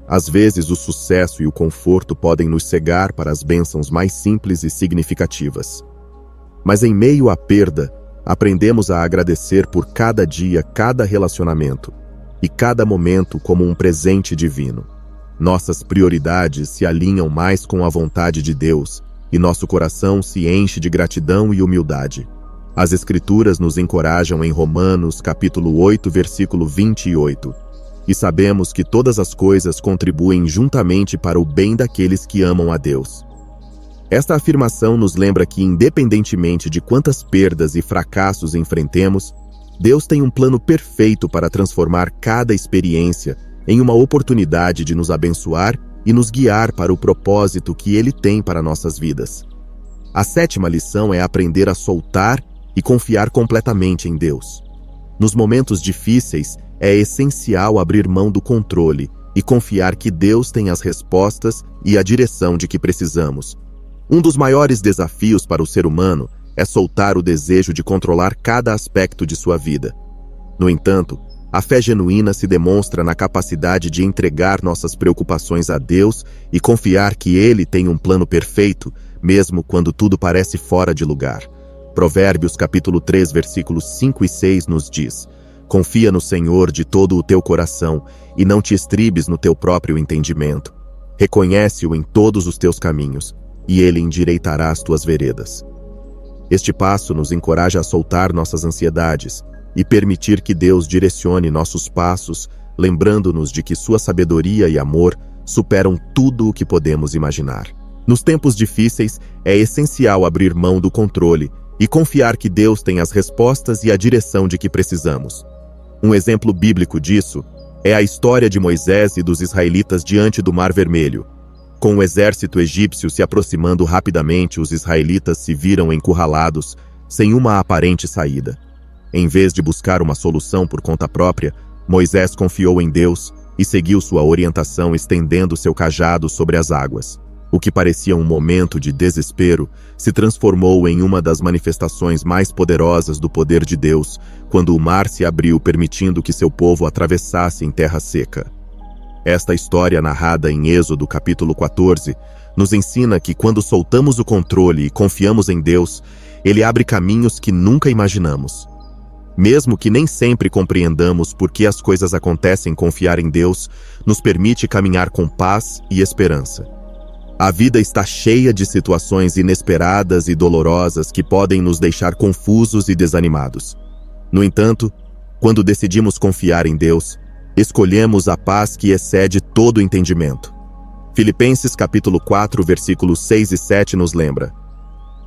Às vezes, o sucesso e o conforto podem nos cegar para as bênçãos mais simples e significativas. Mas em meio à perda, aprendemos a agradecer por cada dia, cada relacionamento. e cada momento como um presente divino. Nossas prioridades se alinham mais com a vontade de Deus e nosso coração se enche de gratidão e humildade. As Escrituras nos encorajam em Romanos, capítulo 8, versículo 28. E sabemos que todas as coisas contribuem juntamente para o bem daqueles que amam a Deus. Esta afirmação nos lembra que, independentemente de quantas perdas e fracassos enfrentemos, Deus tem um plano perfeito para transformar cada experiência em uma oportunidade de nos abençoar e nos guiar para o propósito que Ele tem para nossas vidas. A sétima lição é aprender a soltar e confiar completamente em Deus. Nos momentos difíceis, é essencial abrir mão do controle e confiar que Deus tem as respostas e a direção de que precisamos. Um dos maiores desafios para o ser humano é soltar o desejo de controlar cada aspecto de sua vida. No entanto, a fé genuína se demonstra na capacidade de entregar nossas preocupações a Deus e confiar que Ele tem um plano perfeito, mesmo quando tudo parece fora de lugar. Provérbios capítulo 3, versículos 5 e 6 nos diz: Confia no Senhor de todo o teu coração e não te estribes no teu próprio entendimento. Reconhece-o em todos os teus caminhos e Ele endireitará as tuas veredas. Este passo nos encoraja a soltar nossas ansiedades e permitir que Deus direcione nossos passos, lembrando-nos de que sua sabedoria e amor superam tudo o que podemos imaginar. Nos tempos difíceis, é essencial abrir mão do controle e confiar que Deus tem as respostas e a direção de que precisamos. Um exemplo bíblico disso é a história de Moisés e dos israelitas diante do Mar Vermelho. Com o exército egípcio se aproximando rapidamente, os israelitas se viram encurralados, sem uma aparente saída. Em vez de buscar uma solução por conta própria, Moisés confiou em Deus e seguiu sua orientação estendendo seu cajado sobre as águas. O que parecia um momento de desespero se transformou em uma das manifestações mais poderosas do poder de Deus, quando o mar se abriu permitindo que seu povo atravessasse em terra seca. Esta história, narrada em Êxodo capítulo 14, nos ensina que quando soltamos o controle e confiamos em Deus, Ele abre caminhos que nunca imaginamos. Mesmo que nem sempre compreendamos por que as coisas acontecem, confiar em Deus nos permite caminhar com paz e esperança. A vida está cheia de situações inesperadas e dolorosas que podem nos deixar confusos e desanimados. No entanto, quando decidimos confiar em Deus, escolhemos a paz que excede todo entendimento. Filipenses capítulo 4, versículos 6 e 7 nos lembra: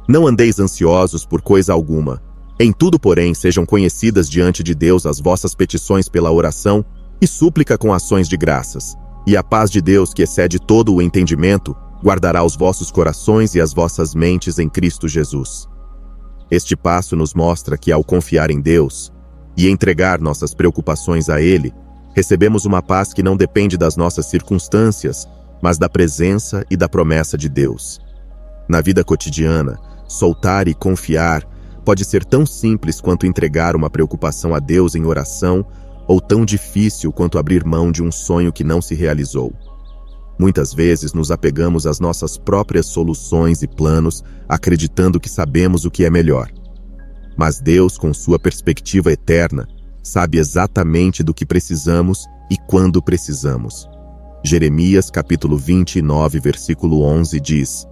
Não andeis ansiosos por coisa alguma. Em tudo, porém, sejam conhecidas diante de Deus as vossas petições pela oração e súplica com ações de graças. E a paz de Deus, que excede todo o entendimento, guardará os vossos corações e as vossas mentes em Cristo Jesus. Este passo nos mostra que, ao confiar em Deus e entregar nossas preocupações a Ele, recebemos uma paz que não depende das nossas circunstâncias, mas da presença e da promessa de Deus. Na vida cotidiana, soltar e confiar pode ser tão simples quanto entregar uma preocupação a Deus em oração, ou tão difícil quanto abrir mão de um sonho que não se realizou. Muitas vezes nos apegamos às nossas próprias soluções e planos, acreditando que sabemos o que é melhor. Mas Deus, com sua perspectiva eterna, sabe exatamente do que precisamos e quando precisamos. Jeremias capítulo 29, versículo 11 diz: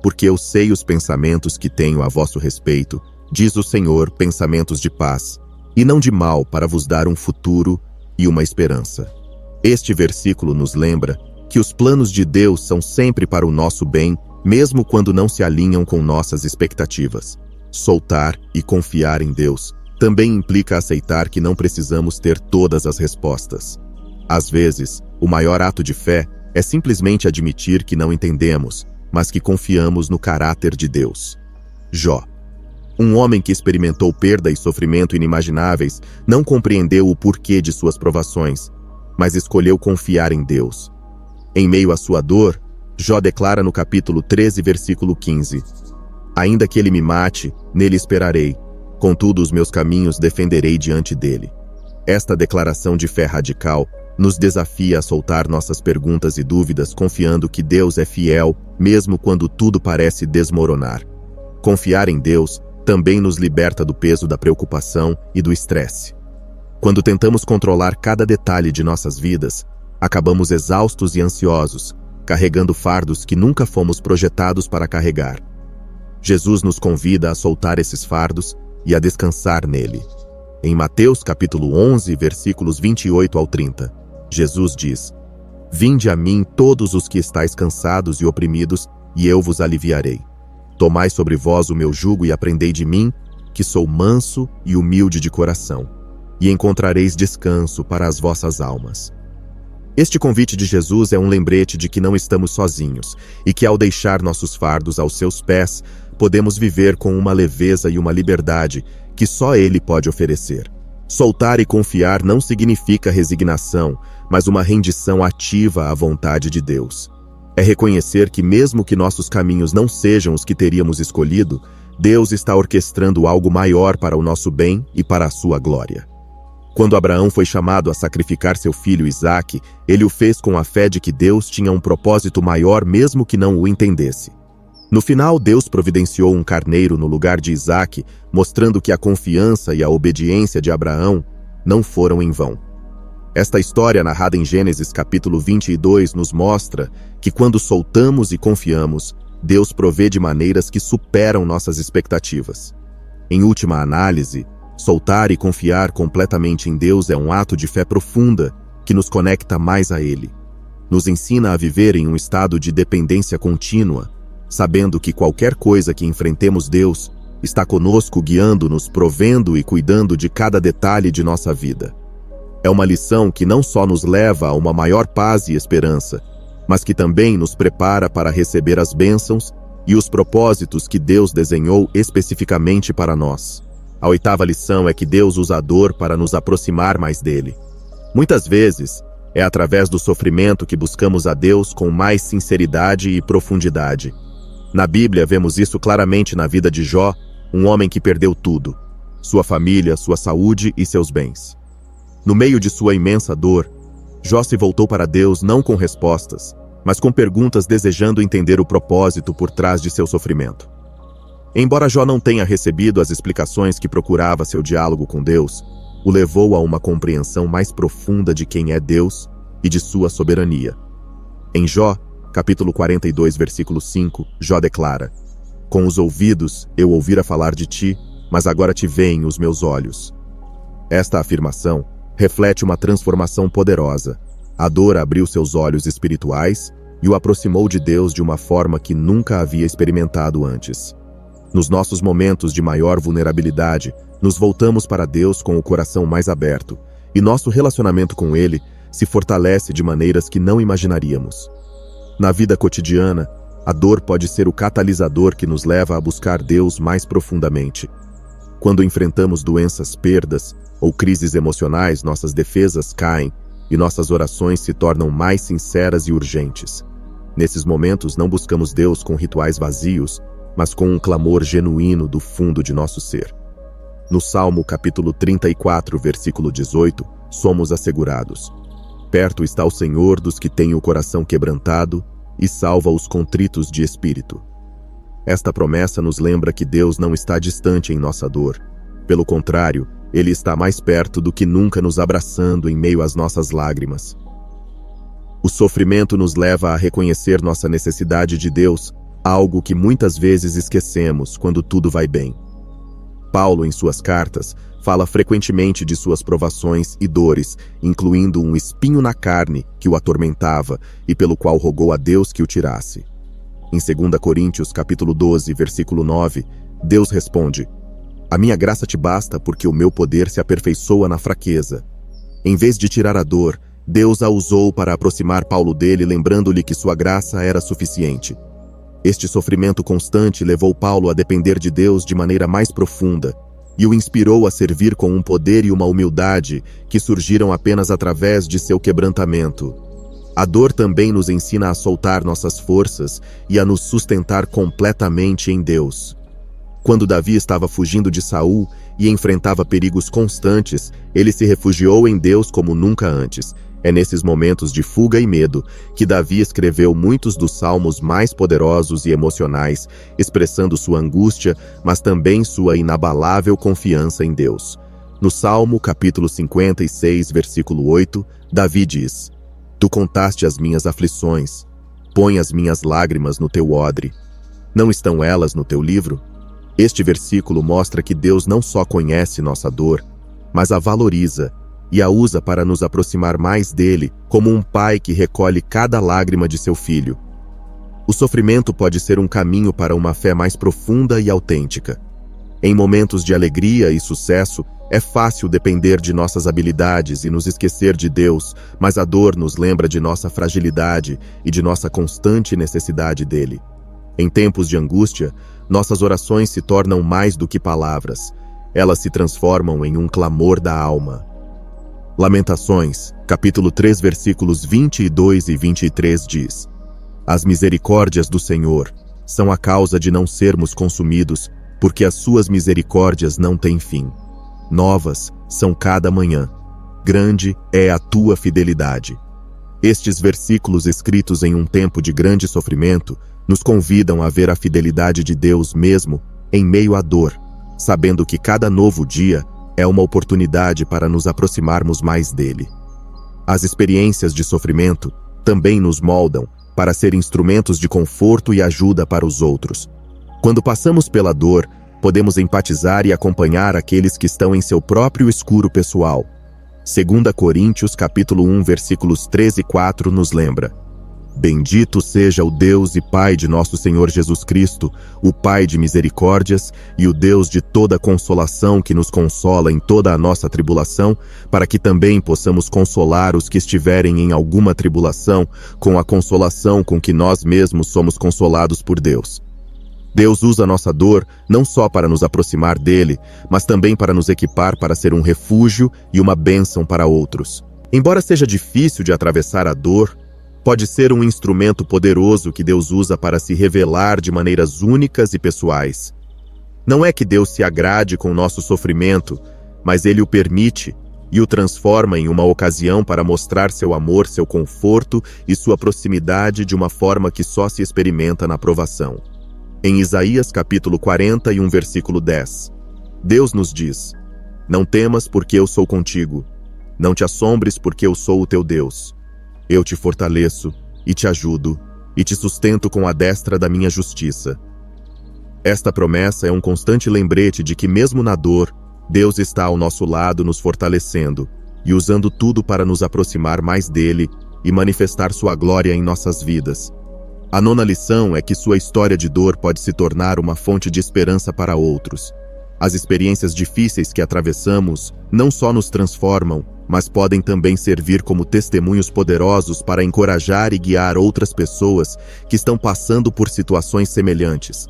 Porque eu sei os pensamentos que tenho a vosso respeito, diz o Senhor, pensamentos de paz, e não de mal, para vos dar um futuro e uma esperança. Este versículo nos lembra que os planos de Deus são sempre para o nosso bem, mesmo quando não se alinham com nossas expectativas. Soltar e confiar em Deus também implica aceitar que não precisamos ter todas as respostas. Às vezes, o maior ato de fé é simplesmente admitir que não entendemos, mas que confiamos no caráter de Deus. Jó, um homem que experimentou perda e sofrimento inimagináveis, não compreendeu o porquê de suas provações, mas escolheu confiar em Deus. Em meio à sua dor, Jó declara no capítulo 13, versículo 15: Ainda que ele me mate, nele esperarei, contudo os meus caminhos defenderei diante dele. Esta declaração de fé radical nos desafia a soltar nossas perguntas e dúvidas, confiando que Deus é fiel, mesmo quando tudo parece desmoronar. Confiar em Deus também nos liberta do peso da preocupação e do estresse. Quando tentamos controlar cada detalhe de nossas vidas, acabamos exaustos e ansiosos, carregando fardos que nunca fomos projetados para carregar. Jesus nos convida a soltar esses fardos e a descansar nele. Em Mateus capítulo 11, versículos 28 ao 30, Jesus diz: Vinde a mim todos os que estáis cansados e oprimidos, e eu vos aliviarei. Tomai sobre vós o meu jugo e aprendei de mim, que sou manso e humilde de coração, e encontrareis descanso para as vossas almas. Este convite de Jesus é um lembrete de que não estamos sozinhos e que, ao deixar nossos fardos aos seus pés, podemos viver com uma leveza e uma liberdade que só Ele pode oferecer. Soltar e confiar não significa resignação, mas uma rendição ativa à vontade de Deus. É reconhecer que, mesmo que nossos caminhos não sejam os que teríamos escolhido, Deus está orquestrando algo maior para o nosso bem e para a sua glória. Quando Abraão foi chamado a sacrificar seu filho Isaque, ele o fez com a fé de que Deus tinha um propósito maior mesmo que não o entendesse. No final, Deus providenciou um carneiro no lugar de Isaque, mostrando que a confiança e a obediência de Abraão não foram em vão. Esta história, narrada em Gênesis capítulo 22, nos mostra que quando soltamos e confiamos, Deus provê de maneiras que superam nossas expectativas. Em última análise, soltar e confiar completamente em Deus é um ato de fé profunda que nos conecta mais a Ele. Nos ensina a viver em um estado de dependência contínua, sabendo que qualquer coisa que enfrentemos, Deus está conosco, guiando-nos, provendo e cuidando de cada detalhe de nossa vida. É uma lição que não só nos leva a uma maior paz e esperança, mas que também nos prepara para receber as bênçãos e os propósitos que Deus desenhou especificamente para nós. A oitava lição é que Deus usa a dor para nos aproximar mais dele. Muitas vezes, é através do sofrimento que buscamos a Deus com mais sinceridade e profundidade. Na Bíblia, vemos isso claramente na vida de Jó, um homem que perdeu tudo: sua família, sua saúde e seus bens. No meio de sua imensa dor, Jó se voltou para Deus não com respostas, mas com perguntas, desejando entender o propósito por trás de seu sofrimento. Embora Jó não tenha recebido as explicações que procurava, seu diálogo com Deus o levou a uma compreensão mais profunda de quem é Deus e de sua soberania. Em Jó, capítulo 42, versículo 5, Jó declara: Com os ouvidos eu ouvira falar de ti, mas agora te veem os meus olhos. Esta afirmação reflete uma transformação poderosa. A dor abriu seus olhos espirituais e o aproximou de Deus de uma forma que nunca havia experimentado antes. Nos nossos momentos de maior vulnerabilidade, nos voltamos para Deus com o coração mais aberto, e nosso relacionamento com Ele se fortalece de maneiras que não imaginaríamos. Na vida cotidiana, a dor pode ser o catalisador que nos leva a buscar Deus mais profundamente. Quando enfrentamos doenças, perdas ou crises emocionais, nossas defesas caem e nossas orações se tornam mais sinceras e urgentes. Nesses momentos, não buscamos Deus com rituais vazios, mas com um clamor genuíno do fundo de nosso ser. No Salmo capítulo 34, versículo 18, somos assegurados: Perto está o Senhor dos que têm o coração quebrantado e salva os contritos de espírito. Esta promessa nos lembra que Deus não está distante em nossa dor. Pelo contrário, Ele está mais perto do que nunca, nos abraçando em meio às nossas lágrimas. O sofrimento nos leva a reconhecer nossa necessidade de Deus, algo que muitas vezes esquecemos quando tudo vai bem. Paulo, em suas cartas, fala frequentemente de suas provações e dores, incluindo um espinho na carne que o atormentava e pelo qual rogou a Deus que o tirasse. Em 2 Coríntios capítulo 12, versículo 9, Deus responde: A minha graça te basta, porque o meu poder se aperfeiçoa na fraqueza. Em vez de tirar a dor, Deus a usou para aproximar Paulo dele, lembrando-lhe que sua graça era suficiente. Este sofrimento constante levou Paulo a depender de Deus de maneira mais profunda e o inspirou a servir com um poder e uma humildade que surgiram apenas através de seu quebrantamento. A dor também nos ensina a soltar nossas forças e a nos sustentar completamente em Deus. Quando Davi estava fugindo de Saul e enfrentava perigos constantes, ele se refugiou em Deus como nunca antes. É nesses momentos de fuga e medo que Davi escreveu muitos dos salmos mais poderosos e emocionais, expressando sua angústia, mas também sua inabalável confiança em Deus. No Salmo, capítulo 56, versículo 8, Davi diz: Tu contaste as minhas aflições, põe as minhas lágrimas no teu odre. Não estão elas no teu livro? Este versículo mostra que Deus não só conhece nossa dor, mas a valoriza e a usa para nos aproximar mais dele, como um pai que recolhe cada lágrima de seu filho. O sofrimento pode ser um caminho para uma fé mais profunda e autêntica. Em momentos de alegria e sucesso, é fácil depender de nossas habilidades e nos esquecer de Deus, mas a dor nos lembra de nossa fragilidade e de nossa constante necessidade dele. Em tempos de angústia, nossas orações se tornam mais do que palavras. Elas se transformam em um clamor da alma. Lamentações, capítulo 3, versículos 22 e 23 diz: As misericórdias do Senhor são a causa de não sermos consumidos, porque as suas misericórdias não têm fim. Novas são cada manhã. Grande é a tua fidelidade. Estes versículos escritos em um tempo de grande sofrimento nos convidam a ver a fidelidade de Deus mesmo em meio à dor, sabendo que cada novo dia é uma oportunidade para nos aproximarmos mais dele. As experiências de sofrimento também nos moldam para ser instrumentos de conforto e ajuda para os outros. Quando passamos pela dor, podemos empatizar e acompanhar aqueles que estão em seu próprio escuro pessoal. 2 Coríntios capítulo 1, versículos 13 e 4 nos lembra: Bendito seja o Deus e Pai de nosso Senhor Jesus Cristo, o Pai de misericórdias e o Deus de toda consolação, que nos consola em toda a nossa tribulação, para que também possamos consolar os que estiverem em alguma tribulação, com a consolação com que nós mesmos somos consolados por Deus. Deus usa a nossa dor não só para nos aproximar dele, mas também para nos equipar para ser um refúgio e uma bênção para outros. Embora seja difícil de atravessar a dor, pode ser um instrumento poderoso que Deus usa para se revelar de maneiras únicas e pessoais. Não é que Deus se agrade com o nosso sofrimento, mas Ele o permite e o transforma em uma ocasião para mostrar seu amor, seu conforto e sua proximidade de uma forma que só se experimenta na provação. Em Isaías capítulo 41, versículo 10, Deus nos diz: Não temas, porque eu sou contigo. Não te assombres, porque eu sou o teu Deus. Eu te fortaleço, e te ajudo, e te sustento com a destra da minha justiça. Esta promessa é um constante lembrete de que mesmo na dor, Deus está ao nosso lado nos fortalecendo, e usando tudo para nos aproximar mais dele e manifestar sua glória em nossas vidas. A nona lição é que sua história de dor pode se tornar uma fonte de esperança para outros. As experiências difíceis que atravessamos não só nos transformam, mas podem também servir como testemunhos poderosos para encorajar e guiar outras pessoas que estão passando por situações semelhantes.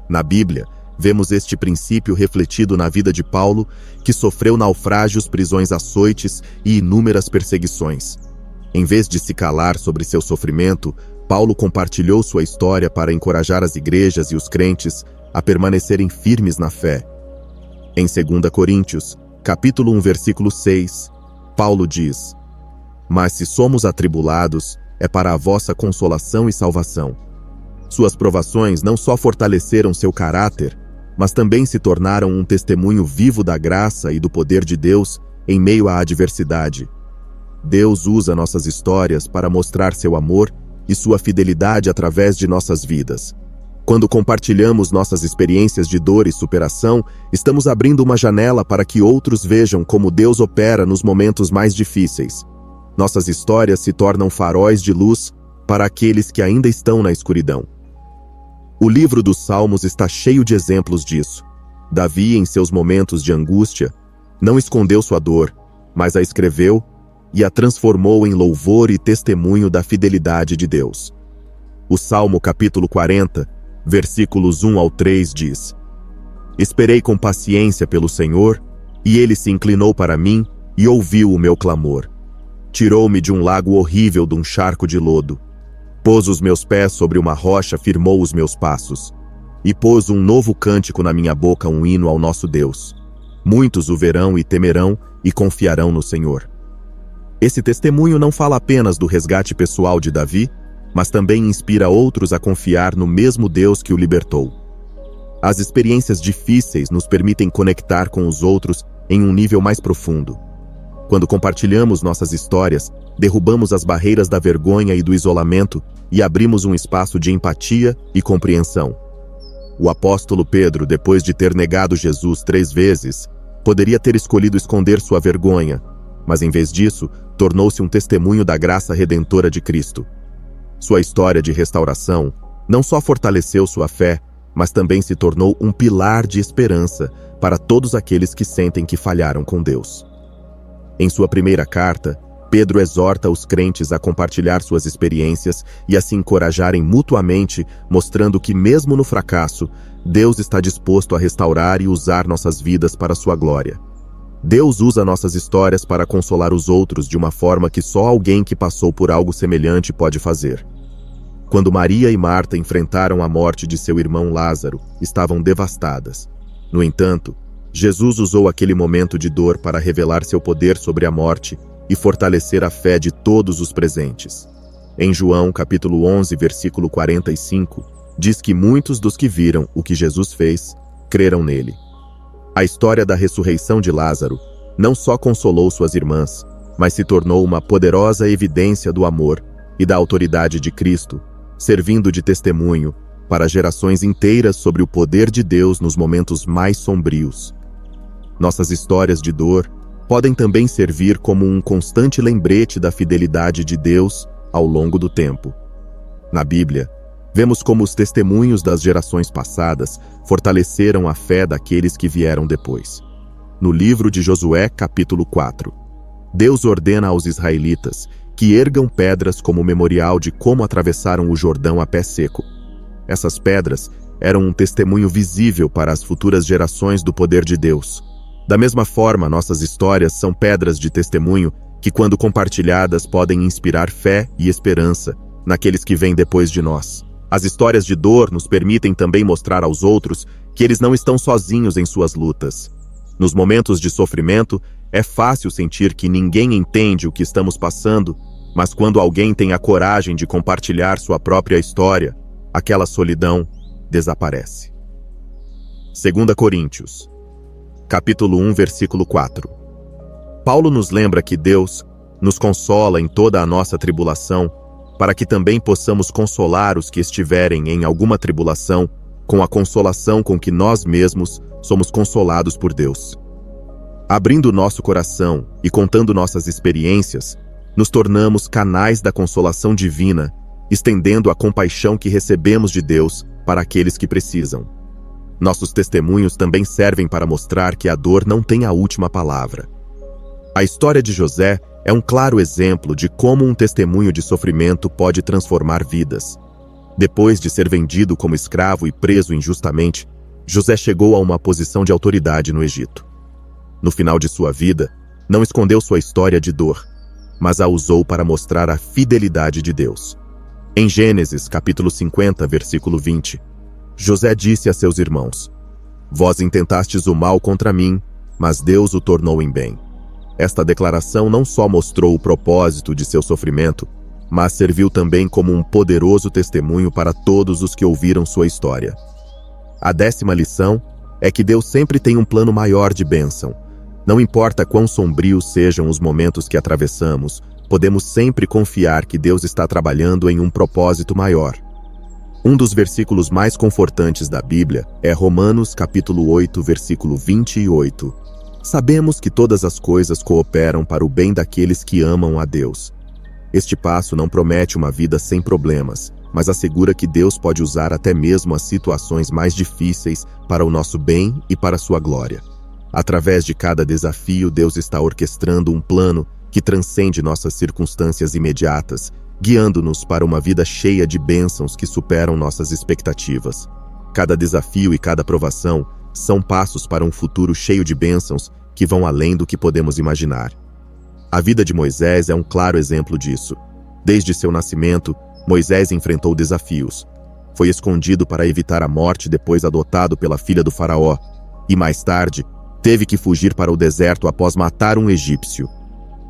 Na Bíblia, vemos este princípio refletido na vida de Paulo, que sofreu naufrágios, prisões, açoites e inúmeras perseguições. Em vez de se calar sobre seu sofrimento, Paulo compartilhou sua história para encorajar as igrejas e os crentes a permanecerem firmes na fé. Em 2 Coríntios, capítulo 1, versículo 6, Paulo diz: Mas se somos atribulados, é para a vossa consolação e salvação. Suas provações não só fortaleceram seu caráter, mas também se tornaram um testemunho vivo da graça e do poder de Deus em meio à adversidade. Deus usa nossas histórias para mostrar seu amor e sua fidelidade através de nossas vidas. Quando compartilhamos nossas experiências de dor e superação, estamos abrindo uma janela para que outros vejam como Deus opera nos momentos mais difíceis. Nossas histórias se tornam faróis de luz para aqueles que ainda estão na escuridão. O livro dos Salmos está cheio de exemplos disso. Davi, em seus momentos de angústia, não escondeu sua dor, mas a escreveu e a transformou em louvor e testemunho da fidelidade de Deus. O Salmo capítulo 40, versículos 1 ao 3 diz: Esperei com paciência pelo Senhor, e ele se inclinou para mim e ouviu o meu clamor. Tirou-me de um lago horrível, de um charco de lodo. Pôs os meus pés sobre uma rocha, firmou os meus passos. E pôs um novo cântico na minha boca, um hino ao nosso Deus. Muitos o verão e temerão e confiarão no Senhor. Esse testemunho não fala apenas do resgate pessoal de Davi, mas também inspira outros a confiar no mesmo Deus que o libertou. As experiências difíceis nos permitem conectar com os outros em um nível mais profundo. Quando compartilhamos nossas histórias, derrubamos as barreiras da vergonha e do isolamento e abrimos um espaço de empatia e compreensão. O apóstolo Pedro, depois de ter negado Jesus 3 vezes, poderia ter escolhido esconder sua vergonha, mas em vez disso, tornou-se um testemunho da graça redentora de Cristo. Sua história de restauração não só fortaleceu sua fé, mas também se tornou um pilar de esperança para todos aqueles que sentem que falharam com Deus. Em sua primeira carta, Pedro exorta os crentes a compartilhar suas experiências e a se encorajarem mutuamente, mostrando que mesmo no fracasso, Deus está disposto a restaurar e usar nossas vidas para sua glória. Deus usa nossas histórias para consolar os outros de uma forma que só alguém que passou por algo semelhante pode fazer. Quando Maria e Marta enfrentaram a morte de seu irmão Lázaro, estavam devastadas. No entanto, Jesus usou aquele momento de dor para revelar seu poder sobre a morte e fortalecer a fé de todos os presentes. Em João, capítulo 11, versículo 45, diz que muitos dos que viram o que Jesus fez, creram nele. A história da ressurreição de Lázaro não só consolou suas irmãs, mas se tornou uma poderosa evidência do amor e da autoridade de Cristo, servindo de testemunho para gerações inteiras sobre o poder de Deus nos momentos mais sombrios. Nossas histórias de dor podem também servir como um constante lembrete da fidelidade de Deus ao longo do tempo. Na Bíblia, vemos como os testemunhos das gerações passadas fortaleceram a fé daqueles que vieram depois. No livro de Josué, capítulo 4, Deus ordena aos israelitas que ergam pedras como memorial de como atravessaram o Jordão a pé seco. Essas pedras eram um testemunho visível para as futuras gerações do poder de Deus. Da mesma forma, nossas histórias são pedras de testemunho que, quando compartilhadas, podem inspirar fé e esperança naqueles que vêm depois de nós. As histórias de dor nos permitem também mostrar aos outros que eles não estão sozinhos em suas lutas. Nos momentos de sofrimento, é fácil sentir que ninguém entende o que estamos passando, mas quando alguém tem a coragem de compartilhar sua própria história, aquela solidão desaparece. 2 Coríntios, capítulo 1, versículo 4. Paulo nos lembra que Deus nos consola em toda a nossa tribulação, para que também possamos consolar os que estiverem em alguma tribulação, com a consolação com que nós mesmos somos consolados por Deus. Abrindo nosso coração e contando nossas experiências, nos tornamos canais da consolação divina, estendendo a compaixão que recebemos de Deus para aqueles que precisam. Nossos testemunhos também servem para mostrar que a dor não tem a última palavra. A história de José é um claro exemplo de como um testemunho de sofrimento pode transformar vidas. Depois de ser vendido como escravo e preso injustamente, José chegou a uma posição de autoridade no Egito. No final de sua vida, não escondeu sua história de dor, mas a usou para mostrar a fidelidade de Deus. Em Gênesis, capítulo 50, versículo 20, José disse a seus irmãos: "Vós intentastes o mal contra mim, mas Deus o tornou em bem." Esta declaração não só mostrou o propósito de seu sofrimento, mas serviu também como um poderoso testemunho para todos os que ouviram sua história. A 10ª lição é que Deus sempre tem um plano maior de bênção. Não importa quão sombrios sejam os momentos que atravessamos, podemos sempre confiar que Deus está trabalhando em um propósito maior. Um dos versículos mais confortantes da Bíblia é Romanos capítulo 8, versículo 28. Sabemos que todas as coisas cooperam para o bem daqueles que amam a Deus. Este passo não promete uma vida sem problemas, mas assegura que Deus pode usar até mesmo as situações mais difíceis para o nosso bem e para a sua glória. Através de cada desafio, Deus está orquestrando um plano que transcende nossas circunstâncias imediatas, guiando-nos para uma vida cheia de bênçãos que superam nossas expectativas. Cada desafio e cada provação são passos para um futuro cheio de bênçãos que vão além do que podemos imaginar. A vida de Moisés é um claro exemplo disso. Desde seu nascimento, Moisés enfrentou desafios. Foi escondido para evitar a morte, depois adotado pela filha do faraó, e mais tarde, teve que fugir para o deserto após matar um egípcio.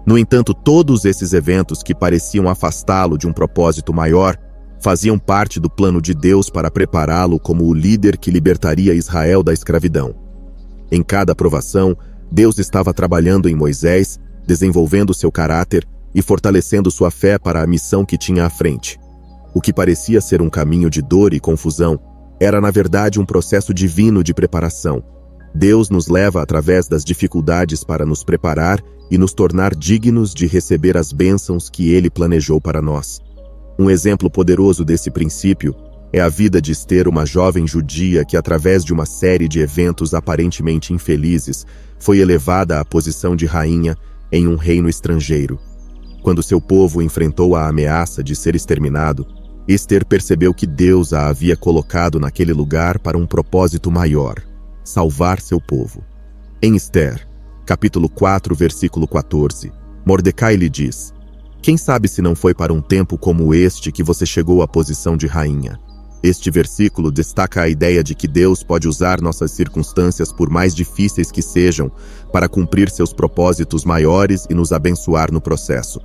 No entanto, todos esses eventos que pareciam afastá-lo de um propósito maior, faziam parte do plano de Deus para prepará-lo como o líder que libertaria Israel da escravidão. Em cada provação, Deus estava trabalhando em Moisés, desenvolvendo seu caráter e fortalecendo sua fé para a missão que tinha à frente. O que parecia ser um caminho de dor e confusão era, na verdade, um processo divino de preparação. Deus nos leva através das dificuldades para nos preparar e nos tornar dignos de receber as bênçãos que Ele planejou para nós. Um exemplo poderoso desse princípio é a vida de Ester, uma jovem judia que, através de uma série de eventos aparentemente infelizes, foi elevada à posição de rainha em um reino estrangeiro. Quando seu povo enfrentou a ameaça de ser exterminado, Ester percebeu que Deus a havia colocado naquele lugar para um propósito maior: salvar seu povo. Em Ester, capítulo 4, versículo 14, Mordecai lhe diz: "Quem sabe se não foi para um tempo como este que você chegou à posição de rainha?" Este versículo destaca a ideia de que Deus pode usar nossas circunstâncias, por mais difíceis que sejam, para cumprir seus propósitos maiores e nos abençoar no processo.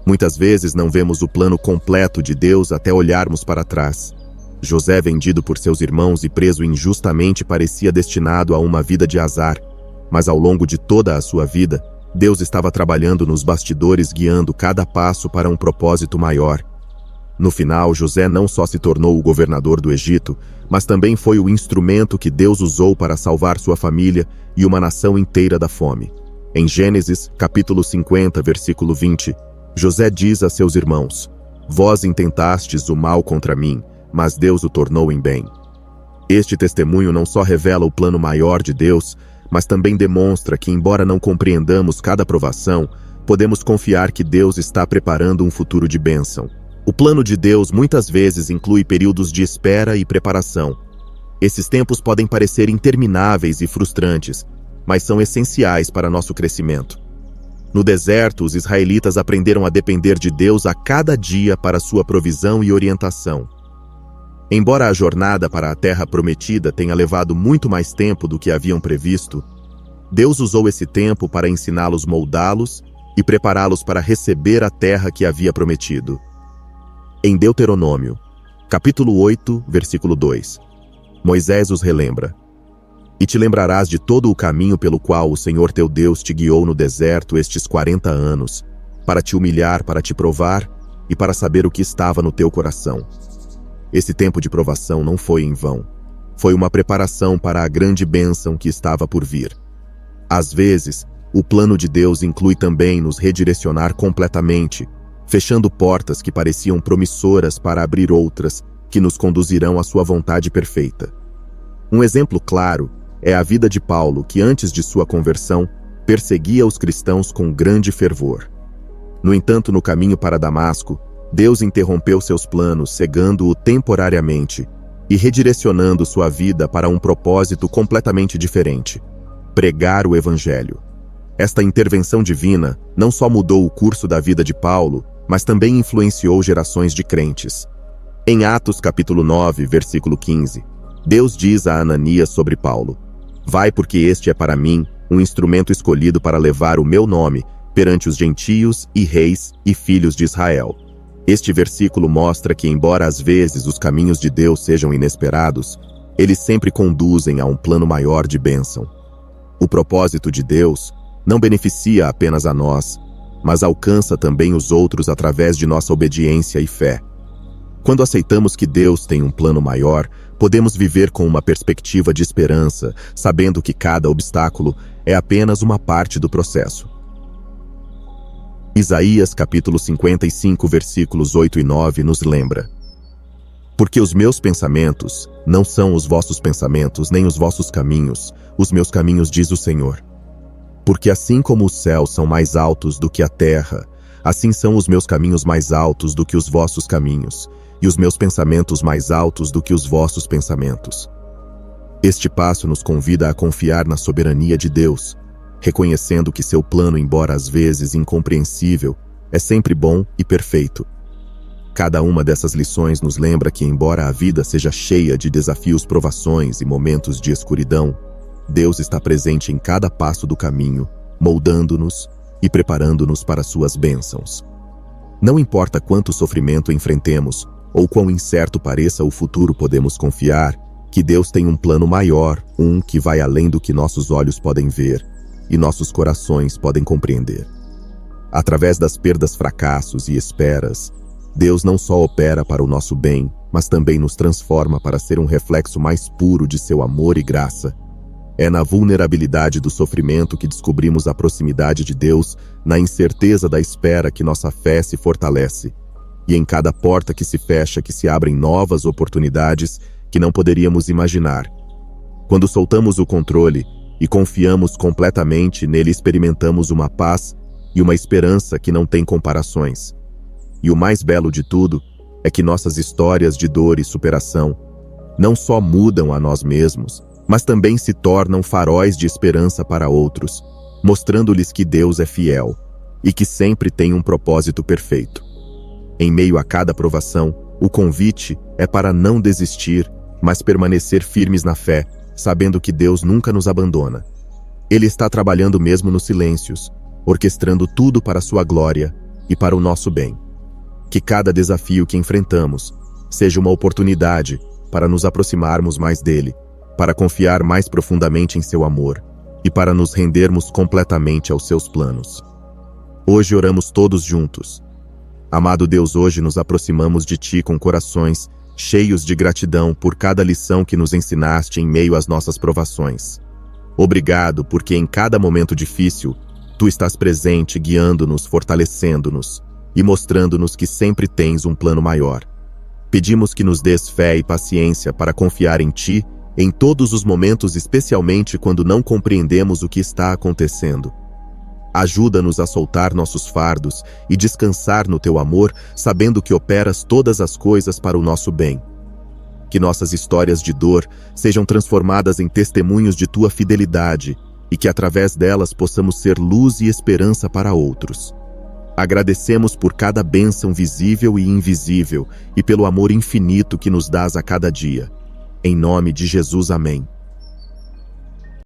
Muitas vezes não vemos o plano completo de Deus até olharmos para trás. José, vendido por seus irmãos e preso injustamente, parecia destinado a uma vida de azar, mas ao longo de toda a sua vida, Deus estava trabalhando nos bastidores, guiando cada passo para um propósito maior. No final, José não só se tornou o governador do Egito, mas também foi o instrumento que Deus usou para salvar sua família e uma nação inteira da fome. Em Gênesis, capítulo 50, versículo 20, José diz a seus irmãos: "Vós intentastes o mal contra mim, mas Deus o tornou em bem." Este testemunho não só revela o plano maior de Deus, mas também demonstra que, embora não compreendamos cada provação, podemos confiar que Deus está preparando um futuro de bênção. O plano de Deus muitas vezes inclui períodos de espera e preparação. Esses tempos podem parecer intermináveis e frustrantes, mas são essenciais para nosso crescimento. No deserto, os israelitas aprenderam a depender de Deus a cada dia para sua provisão e orientação. Embora a jornada para a Terra Prometida tenha levado muito mais tempo do que haviam previsto, Deus usou esse tempo para ensiná-los, moldá-los e prepará-los para receber a terra que havia prometido. Em Deuteronômio, capítulo 8, versículo 2, Moisés os relembra: "E te lembrarás de todo o caminho pelo qual o Senhor teu Deus te guiou no deserto estes 40 anos, para te humilhar, para te provar e para saber o que estava no teu coração." Esse tempo de provação não foi em vão. Foi uma preparação para a grande bênção que estava por vir. Às vezes, o plano de Deus inclui também nos redirecionar completamente, fechando portas que pareciam promissoras para abrir outras que nos conduzirão à sua vontade perfeita. Um exemplo claro é a vida de Paulo, que antes de sua conversão, perseguia os cristãos com grande fervor. No entanto, no caminho para Damasco, Deus interrompeu seus planos, cegando-o temporariamente e redirecionando sua vida para um propósito completamente diferente: pregar o Evangelho. Esta intervenção divina não só mudou o curso da vida de Paulo, mas também influenciou gerações de crentes. Em Atos capítulo 9, versículo 15, Deus diz a Ananias sobre Paulo: "Vai, porque este é para mim um instrumento escolhido para levar o meu nome perante os gentios e reis e filhos de Israel." Este versículo mostra que, embora às vezes os caminhos de Deus sejam inesperados, eles sempre conduzem a um plano maior de bênção. O propósito de Deus não beneficia apenas a nós, mas alcança também os outros através de nossa obediência e fé. Quando aceitamos que Deus tem um plano maior, podemos viver com uma perspectiva de esperança, sabendo que cada obstáculo é apenas uma parte do processo. Isaías capítulo 55, versículos 8 e 9 nos lembra: "Porque os meus pensamentos não são os vossos pensamentos, nem os vossos caminhos, os meus caminhos, diz o Senhor. Porque assim como os céus são mais altos do que a terra, assim são os meus caminhos mais altos do que os vossos caminhos, e os meus pensamentos mais altos do que os vossos pensamentos." Este passo nos convida a confiar na soberania de Deus, reconhecendo que seu plano, embora às vezes incompreensível, é sempre bom e perfeito. Cada uma dessas lições nos lembra que, embora a vida seja cheia de desafios, provações e momentos de escuridão, Deus está presente em cada passo do caminho, moldando-nos e preparando-nos para suas bênçãos. Não importa quanto sofrimento enfrentemos ou quão incerto pareça o futuro, podemos confiar que Deus tem um plano maior, um que vai além do que nossos olhos podem ver, e nossos corações podem compreender. Através das perdas, fracassos e esperas, Deus não só opera para o nosso bem, mas também nos transforma para ser um reflexo mais puro de seu amor e graça. É na vulnerabilidade do sofrimento que descobrimos a proximidade de Deus, na incerteza da espera que nossa fé se fortalece, e em cada porta que se fecha que se abrem novas oportunidades que não poderíamos imaginar. Quando soltamos o controle e confiamos completamente nele, experimentamos uma paz e uma esperança que não tem comparações. E o mais belo de tudo é que nossas histórias de dor e superação não só mudam a nós mesmos, mas também se tornam faróis de esperança para outros, mostrando-lhes que Deus é fiel e que sempre tem um propósito perfeito. Em meio a cada provação, o convite é para não desistir, mas permanecer firmes na fé, sabendo que Deus nunca nos abandona. Ele está trabalhando mesmo nos silêncios, orquestrando tudo para a sua glória e para o nosso bem. Que cada desafio que enfrentamos seja uma oportunidade para nos aproximarmos mais dele, para confiar mais profundamente em seu amor e para nos rendermos completamente aos seus planos. Hoje oramos todos juntos. Amado Deus, hoje nos aproximamos de Ti com corações cheios de gratidão por cada lição que nos ensinaste em meio às nossas provações. Obrigado porque em cada momento difícil, Tu estás presente, guiando-nos, fortalecendo-nos e mostrando-nos que sempre tens um plano maior. Pedimos que nos dês fé e paciência para confiar em Ti em todos os momentos, especialmente quando não compreendemos o que está acontecendo. Ajuda-nos a soltar nossos fardos e descansar no Teu amor, sabendo que operas todas as coisas para o nosso bem. Que nossas histórias de dor sejam transformadas em testemunhos de Tua fidelidade e que através delas possamos ser luz e esperança para outros. Agradecemos por cada bênção visível e invisível e pelo amor infinito que nos dás a cada dia. Em nome de Jesus, amém.